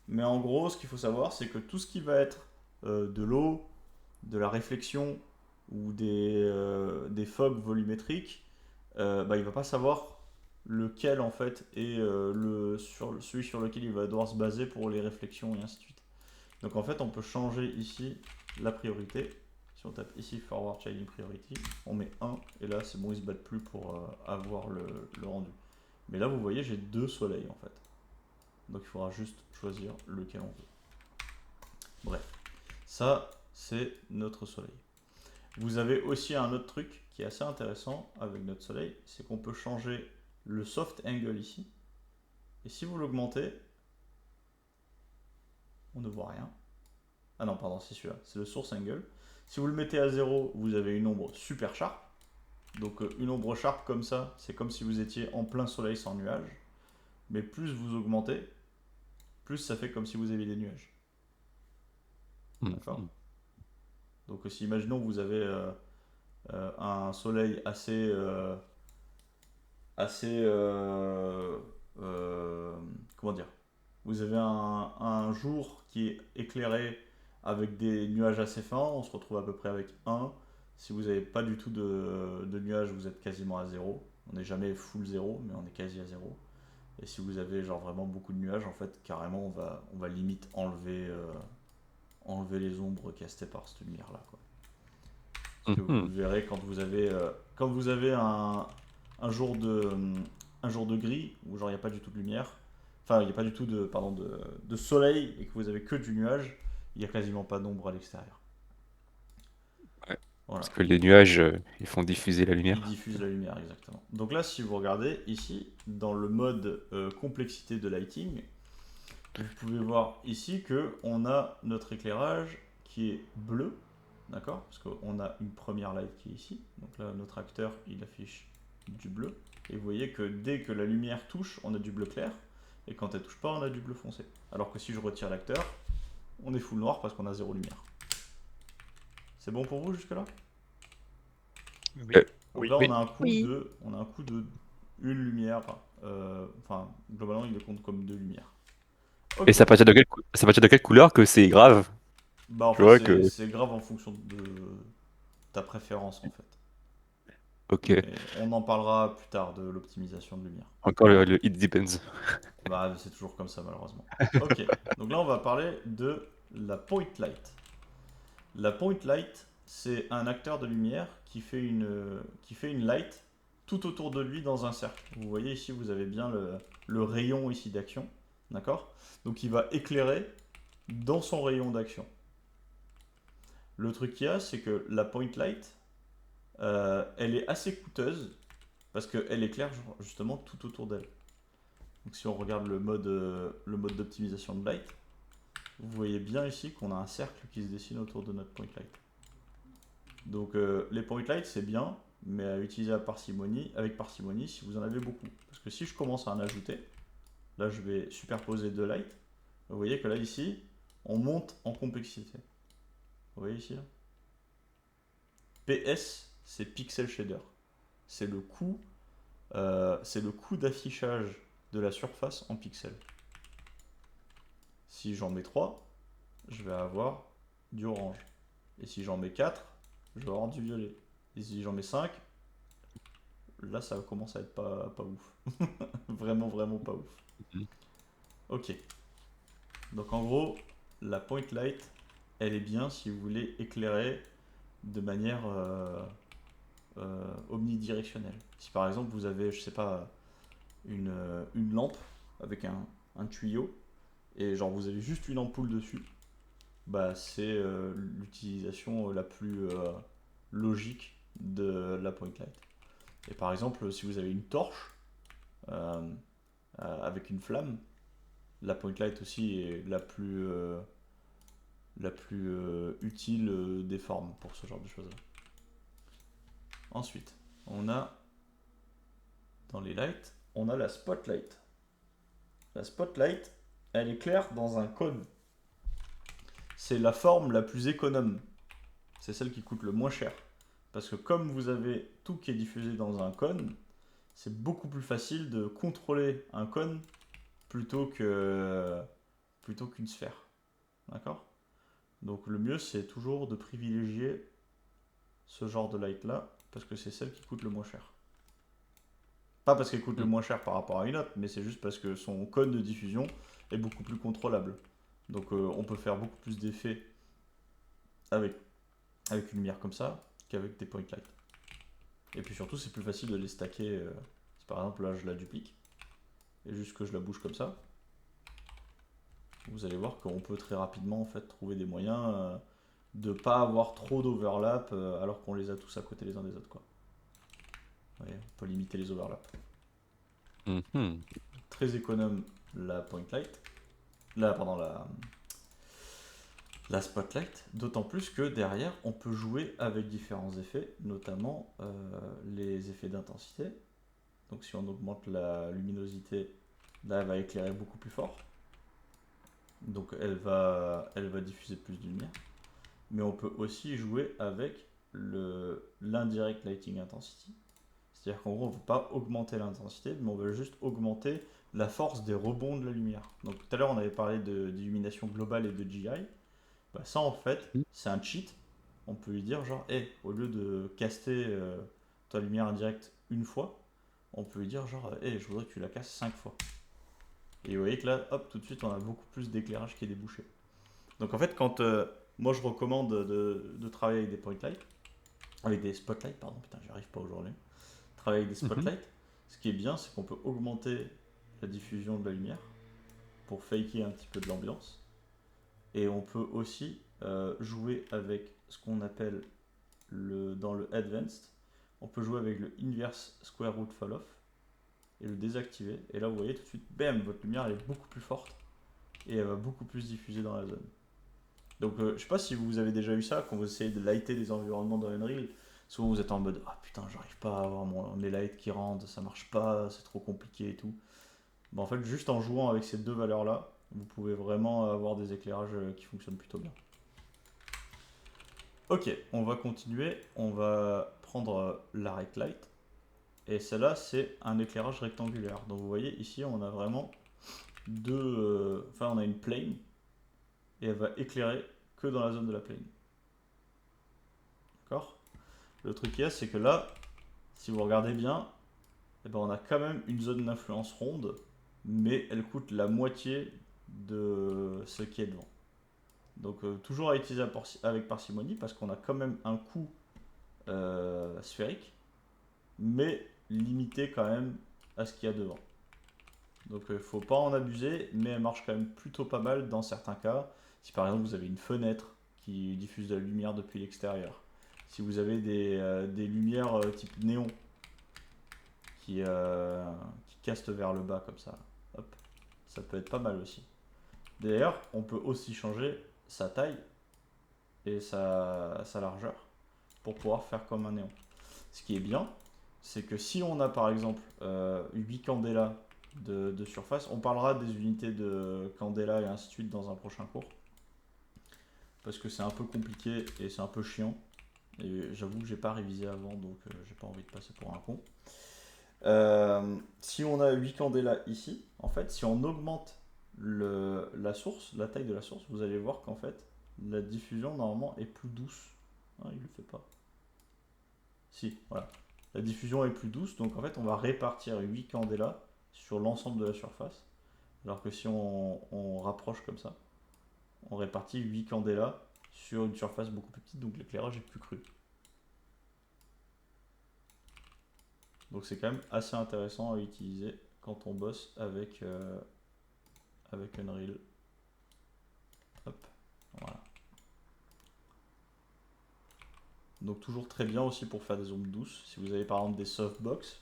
Mais en gros, ce qu'il faut savoir, c'est que tout ce qui va être de l'eau, de la réflexion ou des fogs volumétriques, il ne va pas savoir lequel en fait est celui sur lequel il va devoir se baser pour les réflexions et ainsi de suite. Donc en fait, on peut changer ici la priorité. Si on tape ici Forward Childing Priority, on met 1 et là c'est bon, ils se battent plus pour avoir le rendu. Mais là, vous voyez, j'ai deux soleils en fait. Donc il faudra juste choisir lequel on veut. Bref, ça c'est notre soleil. Vous avez aussi un autre truc qui est assez intéressant avec notre soleil, c'est qu'on peut changer le soft angle ici. Et si vous l'augmentez, on ne voit rien. Ah non, pardon, c'est celui-là, c'est le source angle. Si vous le mettez à 0, vous avez une ombre super sharp. Donc une ombre sharp comme ça, c'est comme si vous étiez en plein soleil sans nuage. Mais plus vous augmentez, plus ça fait comme si vous aviez des nuages. D'accord? Donc si imaginons que vous avez un soleil assez comment dire, Vous avez un jour qui est éclairé avec des nuages assez fins, on se retrouve à peu près avec un. Si vous n'avez pas du tout de nuages, vous êtes quasiment à zéro. On n'est jamais full zéro, mais on est quasi à zéro. Et si vous avez genre vraiment beaucoup de nuages, en fait, carrément, on va limite enlever les ombres castées par cette lumière-là, quoi. Parce que vous Mhm. le verrez quand vous avez un jour de gris, où genre il n'y a pas du tout de lumière, enfin il n'y a pas du tout de soleil et que vous avez que du nuage, il n'y a quasiment pas d'ombre à l'extérieur. Ouais. Parce Voilà, que les nuages, ils font diffuser la il lumière. diffuse la lumière exactement. Donc là, si vous regardez ici, dans le mode complexité de lighting, vous pouvez voir ici que on a notre éclairage qui est bleu, d'accord? Parce qu'on a une première light qui est ici. Donc là, notre acteur, il affiche du bleu. Et vous voyez que dès que la lumière touche, on a du bleu clair. Et quand elle touche pas, on a du bleu foncé. Alors que si je retire l'acteur, on est full noir parce qu'on a zéro lumière. C'est bon pour vous jusque-là? Euh, Donc là, oui. on a un coup de une lumière. Enfin, globalement, il le compte comme deux lumières. Et Ok. c'est à partir de quelle couleur que c'est grave? Bah en Je fait, vois que. c'est grave en fonction de ta préférence en fait. Ok. Mais on en parlera plus tard de l'optimisation de lumière. Encore le it depends. Bah c'est toujours comme ça malheureusement. Ok, donc là on va parler de la point light. La point light, c'est un acteur de lumière qui fait une light tout autour de lui dans un cercle. Vous voyez ici, vous avez bien le rayon ici d'action, d'accord? Donc il va éclairer dans son rayon d'action. Le truc qu'il y a, c'est que la point light, elle est assez coûteuse parce qu'elle éclaire justement tout autour d'elle. Donc si on regarde le mode d'optimisation de light, vous voyez bien ici qu'on a un cercle qui se dessine autour de notre point light. Donc les point light c'est bien, mais à utiliser avec parcimonie si vous en avez beaucoup. Parce que si je commence à en ajouter, là je vais superposer deux lights, vous voyez que là ici, on monte en complexité. Vous voyez ici là? PS, c'est pixel shader. C'est le coût d'affichage de la surface en pixels. Si j'en mets 3, je vais avoir du orange. Et si j'en mets 4, je vais avoir du violet. Et si j'en mets 5, là ça commence à être pas ouf. Vraiment, vraiment pas ouf. Mhm. Ok. Donc en gros, la point light, elle est bien si vous voulez éclairer de manière omnidirectionnelle. Si par exemple vous avez, je sais pas, une lampe avec un tuyau, et genre vous avez juste une ampoule dessus, bah, c'est l'utilisation la plus logique de la point light. Et par exemple, si vous avez une torche euh, avec une flamme, la point light aussi est la plus utile des formes pour ce genre de choses-là. Ensuite, on a dans les lights, on a la spotlight. La spotlight, elle est claire dans un cône. C'est la forme la plus économe. C'est celle qui coûte le moins cher. Parce que comme vous avez tout qui est diffusé dans un cône, c'est beaucoup plus facile de contrôler un cône plutôt qu'une sphère. D'accord? Donc le mieux, c'est toujours de privilégier ce genre de light là, parce que c'est celle qui coûte le moins cher. Pas parce qu'elle coûte le moins cher par rapport à une autre, mais c'est juste parce que son cône de diffusion est beaucoup plus contrôlable. Donc on peut faire beaucoup plus d'effets avec, avec une lumière comme ça qu'avec des point light. Et puis surtout, c'est plus facile de les stacker. Si par exemple là je la duplique, et juste que je la bouge comme ça, vous allez voir qu'on peut très rapidement en fait trouver des moyens de pas avoir trop d'overlap alors qu'on les a tous à côté les uns des autres, quoi. Vous voyez, on peut limiter les overlaps. Mhm. Très économe la point light, pardon, la spotlight, d'autant plus que derrière on peut jouer avec différents effets, notamment les effets d'intensité. Donc si on augmente la luminosité, là elle va éclairer beaucoup plus fort. Donc elle va diffuser plus de lumière. Mais on peut aussi jouer avec l'indirect lighting intensity. C'est-à-dire qu'en gros, on ne veut pas augmenter l'intensité, mais on veut juste augmenter la force des rebonds de la lumière. Donc tout à l'heure on avait parlé d'illumination globale et de GI. Bah, ça en fait, Mhm. c'est un cheat. On peut lui dire genre, hey, au lieu de caster ta lumière indirecte une fois, on peut lui dire genre, hey, je voudrais que tu la casses 5 fois. Et vous voyez que là, hop, tout de suite on a beaucoup plus d'éclairage qui est débouché. Donc en fait, quand moi je recommande de travailler avec des point lights, avec des spotlights, pardon, putain, j'y arrive pas aujourd'hui. Travailler avec des Mhm. spotlights, ce qui est bien, c'est qu'on peut augmenter la diffusion de la lumière pour faker un petit peu de l'ambiance. Et on peut aussi jouer avec ce qu'on appelle dans le Advanced, on peut jouer avec le Inverse Square Root Fall Off et le désactiver. Et là, vous voyez tout de suite, bam, votre lumière elle est beaucoup plus forte et elle va beaucoup plus diffuser dans la zone. Donc, je sais pas si vous avez déjà eu ça quand vous essayez de lighter des environnements dans Unreal. Souvent, vous êtes en mode ah putain, j'arrive pas à avoir mes lights qui rendent, ça marche pas, c'est trop compliqué et tout. Bon, en fait, juste en jouant avec ces deux valeurs-là, vous pouvez vraiment avoir des éclairages qui fonctionnent plutôt bien. Ok, on va continuer. On va prendre la Rect Light. Et celle-là, c'est un éclairage rectangulaire. Donc vous voyez, ici, on a vraiment enfin, on a une plane. Et elle va éclairer que dans la zone de la plane. D'accord. Le truc qu'il y a, c'est que là, si vous regardez bien, eh ben, on a quand même une zone d'influence ronde. Mais elle coûte la moitié de ce qui est devant. Donc toujours à utiliser avec parcimonie parce qu'on a quand même un coût sphérique, mais limité quand même à ce qu'il y a devant. Donc il ne faut pas en abuser, mais elle marche quand même plutôt pas mal dans certains cas. Si par exemple vous avez une fenêtre qui diffuse de la lumière depuis l'extérieur, si vous avez des lumières type néon qui castent vers le bas comme ça, hop, ça peut être pas mal aussi. D'ailleurs, on peut aussi changer sa taille et sa largeur pour pouvoir faire comme un néon. Ce qui est bien, c'est que si on a par exemple 8 candélas de surface, on parlera des unités de candela et ainsi de suite dans un prochain cours, parce que c'est un peu compliqué et c'est un peu chiant. Et j'avoue que j'ai pas révisé avant, donc j'ai pas envie de passer pour un con. Si on a 8 candélas ici, en fait, si on augmente la source, la taille de la source, vous allez voir qu'en fait, la diffusion normalement est plus douce. Ah, il le fait pas. Si, voilà. La diffusion est plus douce, donc en fait, on va répartir 8 candélas sur l'ensemble de la surface. Alors que si on rapproche comme ça, on répartit 8 candélas sur une surface beaucoup plus petite, donc l'éclairage est plus cru. Donc c'est quand même assez intéressant à utiliser quand on bosse avec Unreal. Hop, voilà. Donc toujours très bien aussi pour faire des ombres douces. Si vous avez par exemple des softbox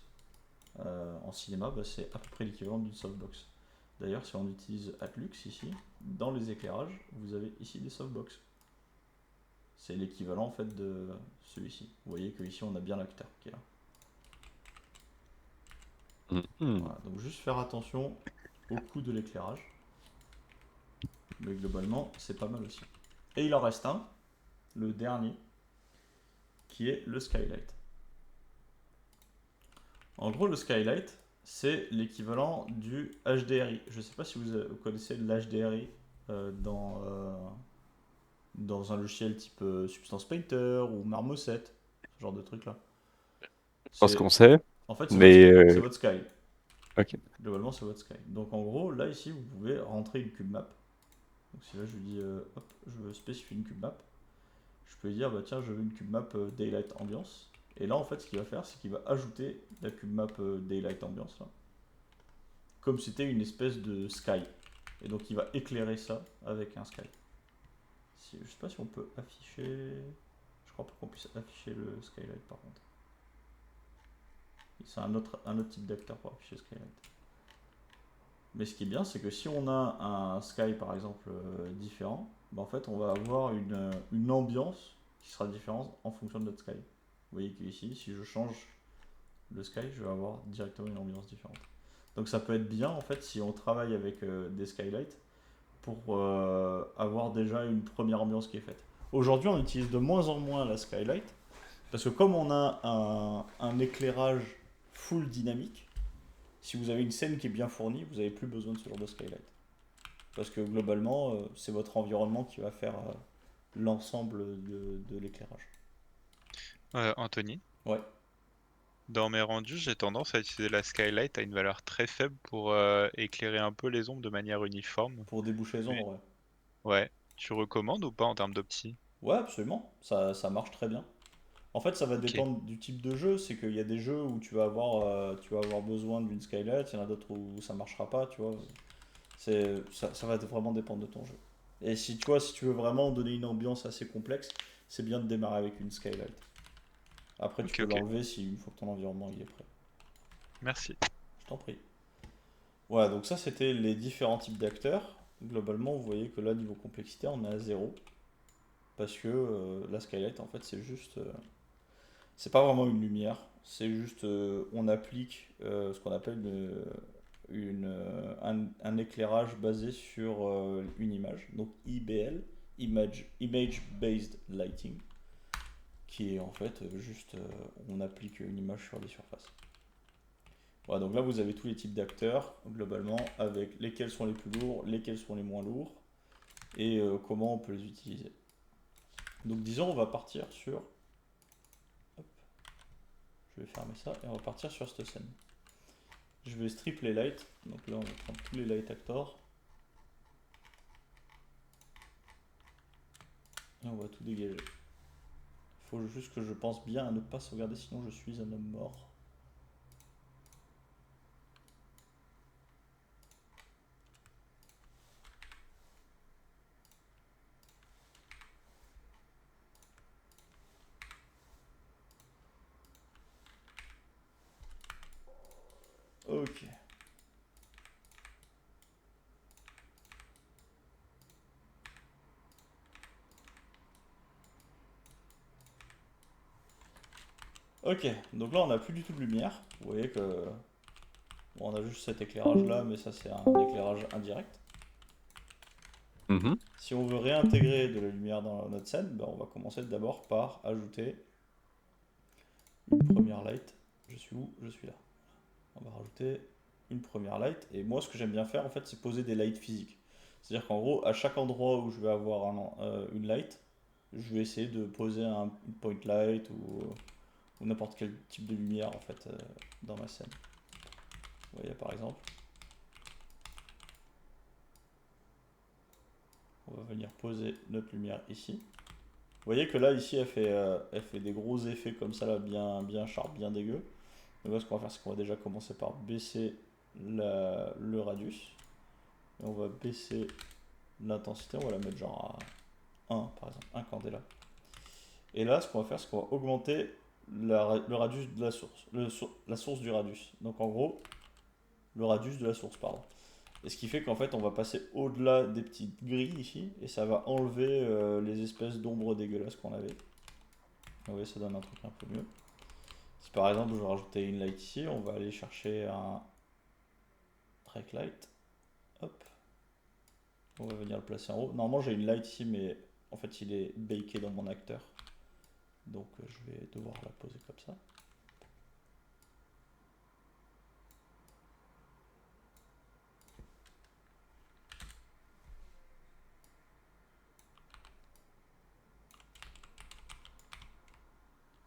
en cinéma, bah, c'est à peu près l'équivalent d'une softbox. D'ailleurs, si on utilise Atlux ici, dans les éclairages, vous avez ici des softbox. C'est l'équivalent en fait de celui-ci. Vous voyez que ici on a bien l'acteur qui est là. Mhm. Voilà, donc juste faire attention au coût de l'éclairage. Mais globalement, c'est pas mal aussi. Et il en reste un, le dernier, qui est le skylight. En gros, le skylight, c'est l'équivalent du HDRI. Je ne sais pas si vous connaissez l'HDRI dans un logiciel type Substance Painter ou Marmoset, ce genre de truc là. Je pense qu'on C'est, sait, en fait, mais c'est votre sky. ok. Globalement, c'est votre sky. Donc en gros, là ici, vous pouvez rentrer une cube map. Donc si là je lui dis, hop, je veux spécifier une cube map, je peux lui dire, bah tiens, je veux une cube map Daylight Ambiance. Et là, en fait, ce qu'il va faire, c'est qu'il va ajouter la cube map Daylight Ambiance là, comme si c'était une espèce de sky. Et donc il va éclairer ça avec un sky. Je sais pas si on peut afficher. Je crois pas qu'on puisse afficher le skylight par contre. C'est un autre type d'acteur pour afficher le skylight. Mais ce qui est bien, c'est que si on a un sky par exemple différent, bah, en fait on va avoir une ambiance qui sera différente en fonction de notre sky. Vous voyez qu'ici, si je change le sky, je vais avoir directement une ambiance différente. Donc ça peut être bien en fait si on travaille avec des skylights pour avoir déjà une première ambiance qui est faite. Aujourd'hui, on utilise de moins en moins la skylight parce que comme on a un éclairage full dynamique, Si vous avez une scène qui est bien fournie, vous n'avez plus besoin de ce genre de skylight. Parce que globalement, c'est votre environnement qui va faire l'ensemble de l'éclairage. Anthony, Ouais, dans mes rendus, j'ai tendance à utiliser la skylight à une valeur très faible pour éclairer un peu les ombres de manière uniforme. pour déboucher les Mais ombres, ouais. ouais, tu recommandes ou pas en termes d'opti? Ouais, absolument, ça marche très bien. En fait, ça va Ok, dépendre du type de jeu. C'est qu'il y a des jeux où tu vas avoir besoin d'une skylight, il y en a d'autres où ça marchera pas, tu vois. Ça va vraiment dépendre de ton jeu. Et si tu vois, si tu veux vraiment donner une ambiance assez complexe, c'est bien de démarrer avec une skylight. Après, tu ok, peux ok. l'enlever si une fois que ton environnement il est prêt. Merci. Je t'en prie. Voilà, donc ça c'était les différents types d'acteurs. Globalement, vous voyez que là, niveau complexité, on est à zéro. Parce que la skylight, en fait, c'est pas vraiment une lumière. C'est juste, on applique ce qu'on appelle un éclairage basé sur une image. Donc IBL, Image Based Lighting, qui est en fait juste, on applique une image sur des surfaces. Voilà, donc là vous avez tous les types d'acteurs, globalement, avec lesquels sont les plus lourds, lesquels sont les moins lourds, et comment on peut les utiliser. Donc disons, on va partir sur... Hop, je vais fermer ça, et on va partir sur cette scène. Je vais strip les lights, donc là on va prendre tous les light actors, et on va tout dégager. Il faut juste que je pense bien à ne pas sauvegarder, sinon je suis un homme mort. Ok. Ok, donc là on n'a plus du tout de lumière. Vous voyez que bon, on a juste cet éclairage là, mais ça c'est un éclairage indirect. Mhm. Si on veut réintégrer de la lumière dans notre scène, ben, on va commencer d'abord par ajouter une première light. Je suis où? Je suis là. On va rajouter une première light. Et moi, ce que j'aime bien faire, en fait, c'est poser des lights physiques. C'est-à-dire qu'en gros, à chaque endroit où je vais avoir une light, je vais essayer de poser une point light ou n'importe quel type de lumière, en fait, dans ma scène. Vous voyez, par exemple, on va venir poser notre lumière ici. Vous voyez que là, ici, elle fait des gros effets comme ça, là, bien sharp, bien dégueu. Donc là, ce qu'on va faire, c'est qu'on va déjà commencer par baisser le radius. Et on va baisser l'intensité, on va la mettre genre à 1 par exemple, 1 candela. Et là, ce qu'on va faire, c'est qu'on va augmenter le radius de la source, la source du radius. Donc en gros, le radius de la source, pardon. Et ce qui fait qu'en fait, on va passer au-delà des petites grilles ici, et ça va enlever les espèces d'ombres dégueulasses qu'on avait. Vous voyez, ça donne un truc un peu mieux. Si par exemple, je veux rajouter une light ici, on va aller chercher un track light. Hop, on va venir le placer en haut. Normalement, j'ai une light ici, mais en fait, il est baké dans mon acteur. Donc, je vais devoir la poser comme ça.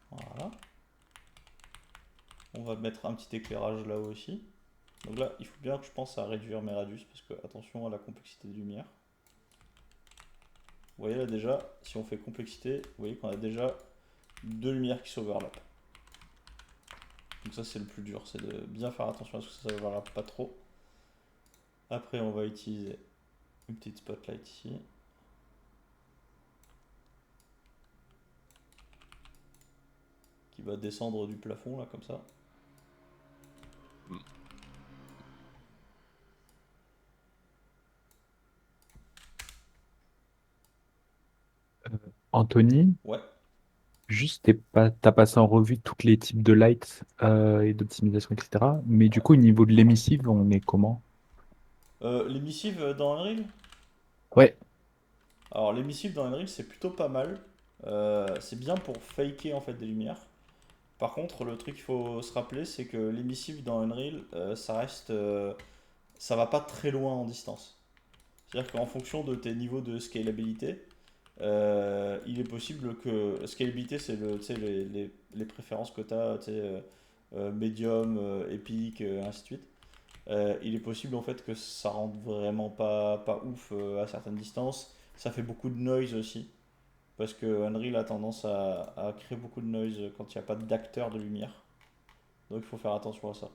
Voilà. On va mettre un petit éclairage là aussi. Donc là, il faut bien que je pense à réduire mes radius parce que attention à la complexité de lumière. Vous voyez là déjà, si on fait complexité, vous voyez qu'on a déjà deux lumières qui s'overlappent. Donc ça c'est le plus dur, c'est de bien faire attention à ce que ça s'overlappe pas trop. Après on va utiliser une petite spotlight ici. Qui va descendre du plafond là comme ça. Anthony, Ouais. juste, t'as passé en revue tous les types de lights et d'optimisation, etc. Mais du Ouais. coup, au niveau de l'émissive, on est comment? L'émissive dans Unreal. Ouais, Alors l'émissive dans Unreal c'est plutôt pas mal. C'est bien pour faker en fait des lumières. Par contre, le truc qu'il faut se rappeler, c'est que l'émissif dans Unreal, ça reste, ça va pas très loin en distance. C'est-à-dire qu'en fonction de tes niveaux de scalabilité, il est possible que. Scalabilité, c'est tu sais, les préférences que tu as, tu sais, médium, épique, ainsi de suite. Il est possible en fait que ça rende vraiment pas ouf à certaines distances. Ça fait beaucoup de noise aussi. Parce que Unreal a tendance à créer beaucoup de noise quand il n'y a pas d'acteur de lumière. Donc il faut faire attention à ça.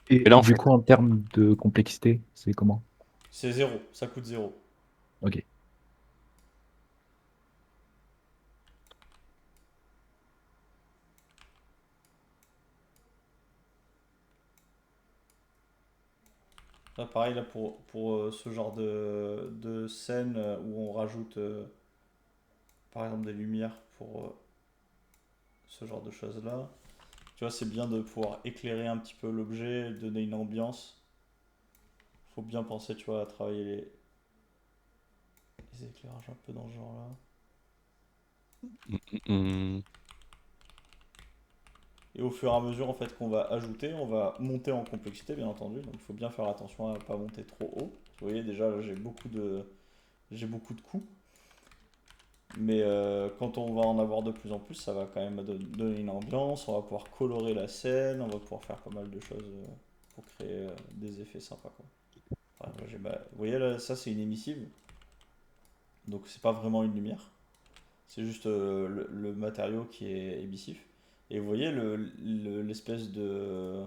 Et Et là, en du fait, coup, en termes de complexité, c'est comment? C'est zéro, ça coûte zéro. Ok. Là, pareil, là, pour ce genre de scène où on rajoute par exemple des lumières pour ce genre de choses là. Tu vois, c'est bien de pouvoir éclairer un petit peu l'objet, donner une ambiance. Faut bien penser, tu vois, à travailler les éclairages un peu dans ce genre là. hmm, Et au fur et à mesure en fait qu'on va ajouter, on va monter en complexité bien entendu. Donc il faut bien faire attention à ne pas monter trop haut. Vous voyez déjà là j'ai beaucoup de coups. Mais quand on va en avoir de plus en plus, ça va quand même donner une ambiance. On va pouvoir colorer la scène, on va pouvoir faire pas mal de choses pour créer des effets sympas quoi. Enfin, vous voyez là, ça c'est une émissive. Donc c'est pas vraiment une lumière. C'est juste le matériau qui est émissif. Et vous voyez l'espèce de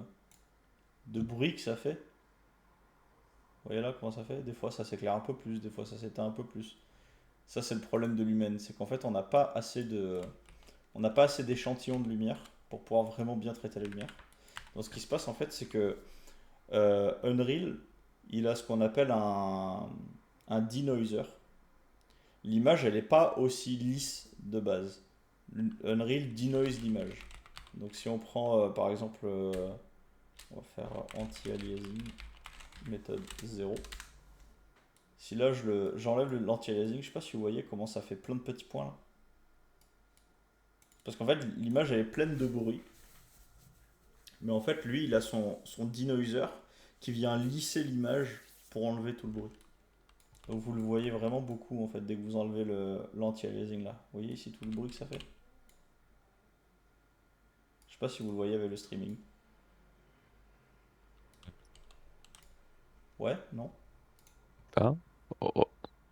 bruit que ça fait. Vous voyez là comment ça fait? Des fois ça s'éclaire un peu plus, des fois ça s'éteint un peu plus. Ça c'est le problème de l'humaine, c'est qu'en fait on n'a pas assez d'échantillons de lumière pour pouvoir vraiment bien traiter la lumière. Donc ce qui se passe en fait c'est que Unreal il a ce qu'on appelle un denoiser. L'image elle n'est pas aussi lisse de base. Unreal denoise l'image. Donc si on prend par exemple, on va faire anti-aliasing, méthode 0. Si là j'enlève l'anti-aliasing, je sais pas si vous voyez comment ça fait plein de petits points là. Parce qu'en fait l'image elle est pleine de bruit. Mais en fait lui il a son denoiser qui vient lisser l'image pour enlever tout le bruit. Donc vous le voyez vraiment beaucoup en fait dès que vous enlevez l'anti-aliasing là. Vous voyez ici tout le bruit que ça fait. Je sais pas si vous le voyez avec le streaming. Ouais, non. pas. Oh, oh.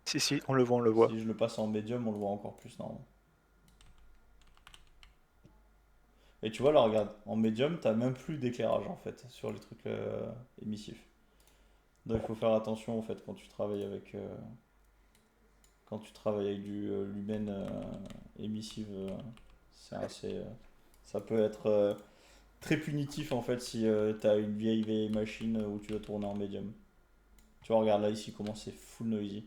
Si, on le voit, on le voit. Si je le passe en médium, on le voit encore plus normalement. Et tu vois là, regarde, en médium, t'as même plus d'éclairage en fait sur les trucs émissifs. Donc il faut faire attention en fait quand tu travailles avec du lumen émissif, c'est assez, ça peut être très punitif en fait si t'as une vieille machine où tu dois tourner en médium. Tu vois, regarde là ici comment c'est full noisy.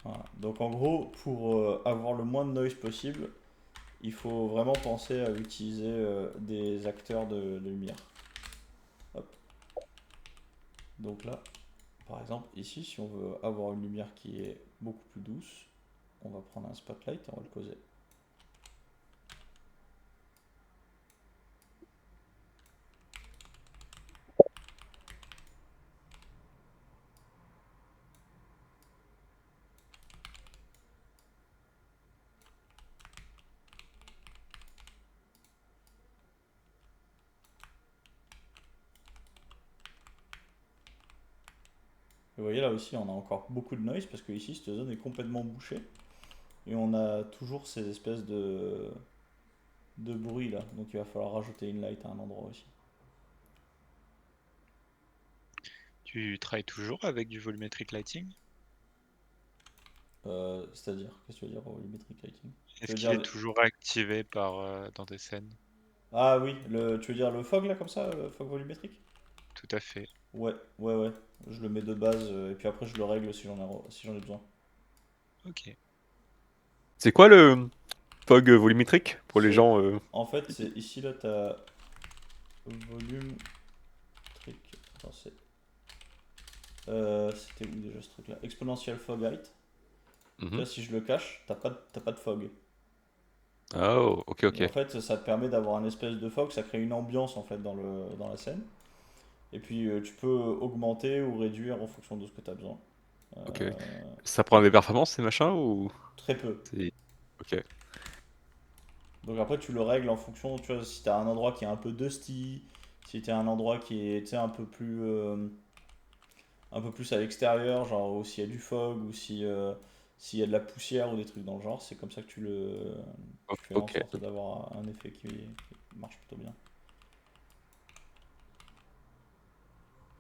Voilà. Donc en gros, pour avoir le moins de noise possible, il faut vraiment penser à utiliser des acteurs de lumière. Hop. Donc là, par exemple, ici, si on veut avoir une lumière qui est beaucoup plus douce, on va prendre un spotlight et on va le poser. Vous voyez là aussi, on a encore beaucoup de noise parce que ici, cette zone est complètement bouchée. Et on a toujours ces espèces de bruit là. Donc il va falloir rajouter une light à un endroit aussi. Tu travailles toujours avec du volumetric lighting? C'est-à-dire, qu'est-ce que tu veux dire volumetric lighting? Tu Est-ce veux qu'il dire est toujours activé dans tes scènes? Ah oui, tu veux dire le fog là comme ça, le fog volumétrique? Tout à fait. Ouais. Je le mets de base et puis après je le règle si j'en ai besoin. Ok. C'est quoi le fog volumétrique pour les C'est gens En fait c'est ici là t'as volume Attends, c'était où déjà ce truc-là? Exponential Fog Height. Mhm. Là, si je le cache, t'as pas de fog. Oh, ok, Et en ok. fait, ça te permet d'avoir un espèce de fog, ça crée une ambiance en fait dans la scène. Et puis tu peux augmenter ou réduire en fonction de ce que tu as besoin. Ok. Euh, Ça prend des performances, ces machins, ou Très peu. c'est... Ok. Donc après, tu le règles en fonction, tu vois, si tu as un endroit qui est un peu dusty, si tu as un endroit qui est, tu sais, un peu plus à l'extérieur, genre ou s'il y a du fog, ou si, s'il y a de la poussière ou des trucs dans le genre, c'est comme ça que tu fais en Ok. sorte d'avoir un effet qui marche plutôt bien.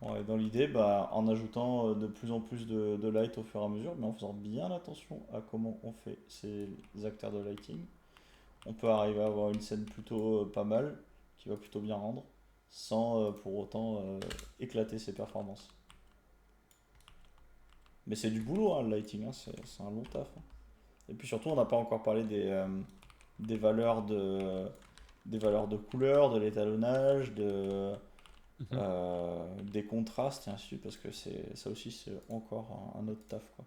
Ouais, dans l'idée, bah, en ajoutant de plus en plus de light au fur et à mesure, mais en faisant bien attention à comment on fait ces acteurs de lighting, on peut arriver à avoir une scène plutôt pas mal, qui va plutôt bien rendre, sans pour autant éclater ses performances. Mais c'est du boulot, hein, le lighting, hein, c'est un long taf, hein. Et puis surtout, on n'a pas encore parlé des valeurs des valeurs de couleur, de l'étalonnage, Mhm. des contrastes et ainsi de suite, parce que ça aussi, c'est encore un autre taf, quoi.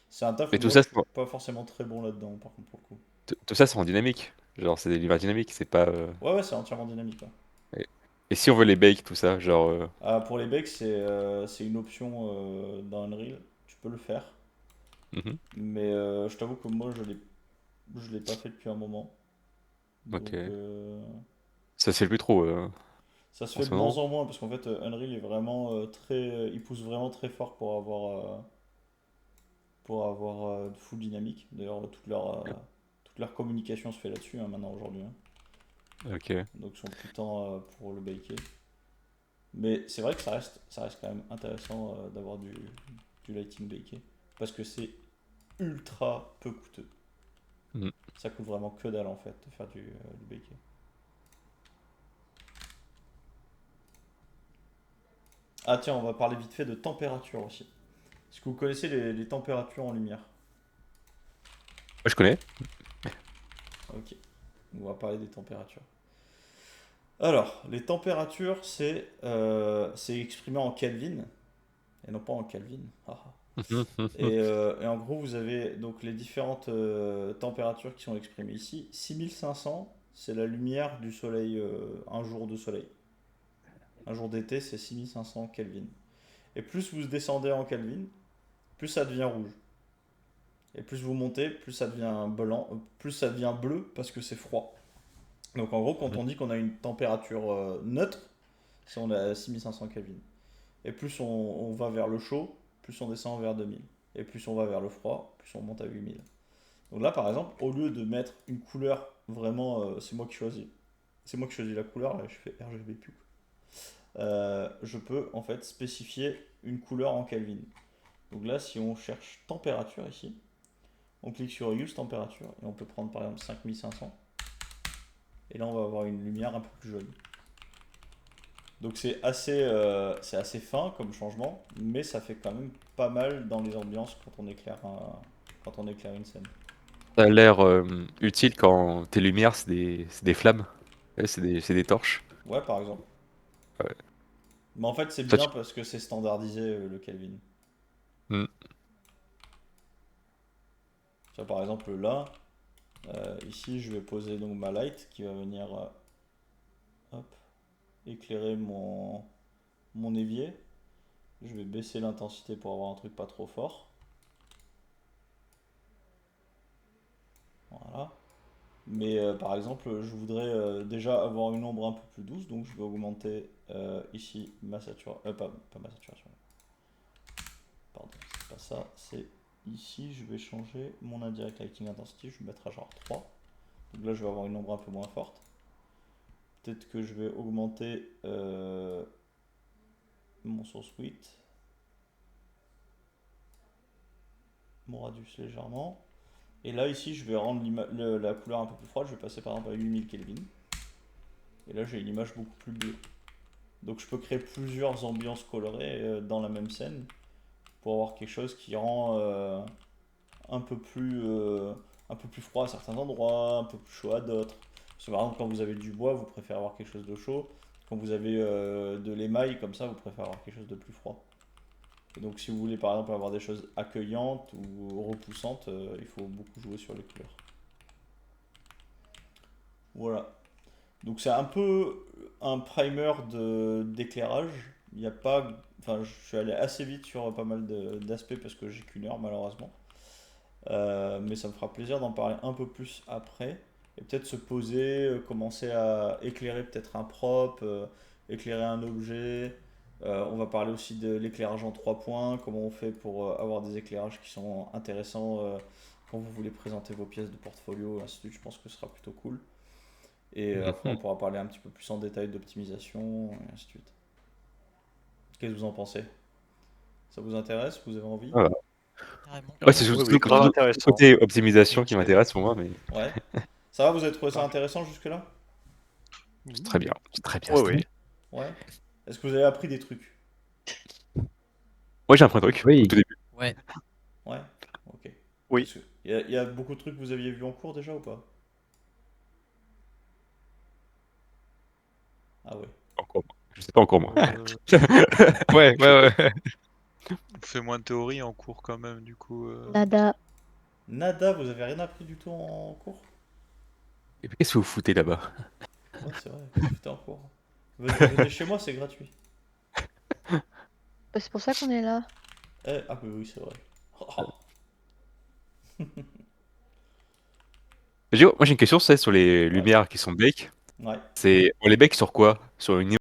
C'est un taf où Mais tout moi, ça, je suis pas forcément très bon là-dedans, par contre, pour le coup. tout ça, c'est en dynamique. Genre, c'est des lumières dynamiques, c'est pas... Ouais, ouais, c'est entièrement dynamique, quoi. Et... et si on veut les bake, tout ça, genre... Ah, pour les bakes, c'est une option dans Unreal, tu peux le faire. mhm. Mais je t'avoue que moi, je l'ai pas fait depuis un moment. Ok. Donc, Ça se fait plus trop ça se en fait de ce moins moment. en moins parce qu'en fait, Unreal est vraiment il pousse vraiment très fort pour avoir full dynamique. D'ailleurs, toute leur communication se fait là-dessus hein, maintenant aujourd'hui, hein. Ok. Donc, ils sont tout le temps pour le baker. Mais c'est vrai que ça reste quand même intéressant d'avoir du lighting baké parce que c'est ultra peu coûteux. Mhm. Ça coûte vraiment que dalle en fait de faire du baké. Ah tiens, on va parler vite fait de température aussi. Est-ce que vous connaissez les températures en lumière? Moi, je connais. Ok, on va parler des températures. Alors, les températures, c'est exprimé en Kelvin, et non pas en Kelvin. Ah, ah. Et en gros, vous avez donc les différentes températures qui sont exprimées ici. 6500, c'est la lumière du soleil, un jour de soleil. Un jour d'été, c'est 6500 Kelvin. Et plus vous descendez en Kelvin, plus ça devient rouge. Et plus vous montez, plus ça devient blanc, plus ça devient bleu parce que c'est froid. Donc en gros, quand on dit qu'on a une température neutre, c'est on est à 6500 Kelvin. Et plus on va vers le chaud, plus on descend vers 2000. Et plus on va vers le froid, plus on monte à 8000. Donc là, par exemple, au lieu de mettre une couleur vraiment, c'est moi qui choisis. C'est moi qui choisis la couleur, là je fais RGB+. Je peux en fait spécifier une couleur en Kelvin. Donc là, si on cherche température ici, on clique sur Use Température et on peut prendre par exemple 5500. Et là, on va avoir une lumière un peu plus jolie. Donc c'est assez fin comme changement, mais ça fait quand même pas mal dans les ambiances quand on éclaire une scène. Ça a l'air utile quand tes lumières, c'est des flammes. Ouais, c'est des torches. Ouais, par exemple. Ouais. Mais en fait, c'est Ça, bien parce que c'est standardisé le Kelvin. Hmm. Tu vois, par exemple là, ici, je vais poser donc ma light qui va venir hop, éclairer mon évier. Je vais baisser l'intensité pour avoir un truc pas trop fort. Voilà. Mais par exemple, je voudrais déjà avoir une ombre un peu plus douce, donc je vais augmenter ici ma saturation. Pas ma saturation. Pardon, c'est pas ça. C'est ici, je vais changer mon indirect lighting intensity. Je vais mettre à genre 3. Donc là, je vais avoir une ombre un peu moins forte. Peut-être que je vais augmenter mon source width, mon radius légèrement. Et là, ici, je vais rendre la couleur un peu plus froide. Je vais passer par exemple à 8000 Kelvin. Et là, j'ai une image beaucoup plus bleue. Donc je peux créer plusieurs ambiances colorées dans la même scène pour avoir quelque chose qui rend un peu un peu plus froid à certains endroits, un peu plus chaud à d'autres. Parce que par exemple quand vous avez du bois, vous préférez avoir quelque chose de chaud. Quand vous avez de l'émail comme ça, vous préférez avoir quelque chose de plus froid. Et donc si vous voulez par exemple avoir des choses accueillantes ou repoussantes, il faut beaucoup jouer sur les couleurs. Voilà. Donc c'est un peu un primer d'éclairage. Il n'y a pas, enfin je suis allé assez vite sur pas mal d'aspects parce que j'ai qu'une heure malheureusement. Mais ça me fera plaisir d'en parler un peu plus après. Et peut-être se poser, commencer à éclairer peut-être un prop, éclairer un objet. On va parler aussi de l'éclairage en 3 points, comment on fait pour avoir des éclairages qui sont intéressants quand vous voulez présenter vos pièces de portfolio, ainsi de suite. Je pense que ce sera plutôt cool. Et après, on pourra parler un petit peu plus en détail d'optimisation, et ainsi de suite. Qu'est-ce que vous en pensez? Ça vous intéresse? Vous avez envie? Voilà. Carrément. Ouais, c'est Oui, surtout oui, grave le intéressant. côté optimisation qui Ok. m'intéresse pour moi, mais Ouais. Ça va, vous avez trouvé ça intéressant jusque-là? c'est très bien. C'est très bien. Oui, c'est très oui. bien. Ouais. Est-ce que vous avez appris des trucs? Moi, j'ai appris un truc Oui. au tout début. Ouais. Ouais. Ok. Oui. Parce que il y a beaucoup de trucs que vous aviez vus en cours déjà ou pas? Ah ouais. Encore moi. Je sais pas encore moi. Ouais, ouais, ouais. On fait moins de théorie en cours quand même, du coup. Nada. Nada, vous avez rien appris du tout en cours? Et puis, qu'est-ce que vous foutez là-bas? Ouais, c'est vrai, vous foutez en cours. Venez chez moi, c'est gratuit. Bah, c'est pour ça qu'on est là. Ah bah oui, c'est vrai. Oh. Moi, j'ai une question, c'est sur les lumières qui sont bake. Ouais. On les bake sur quoi? Sur une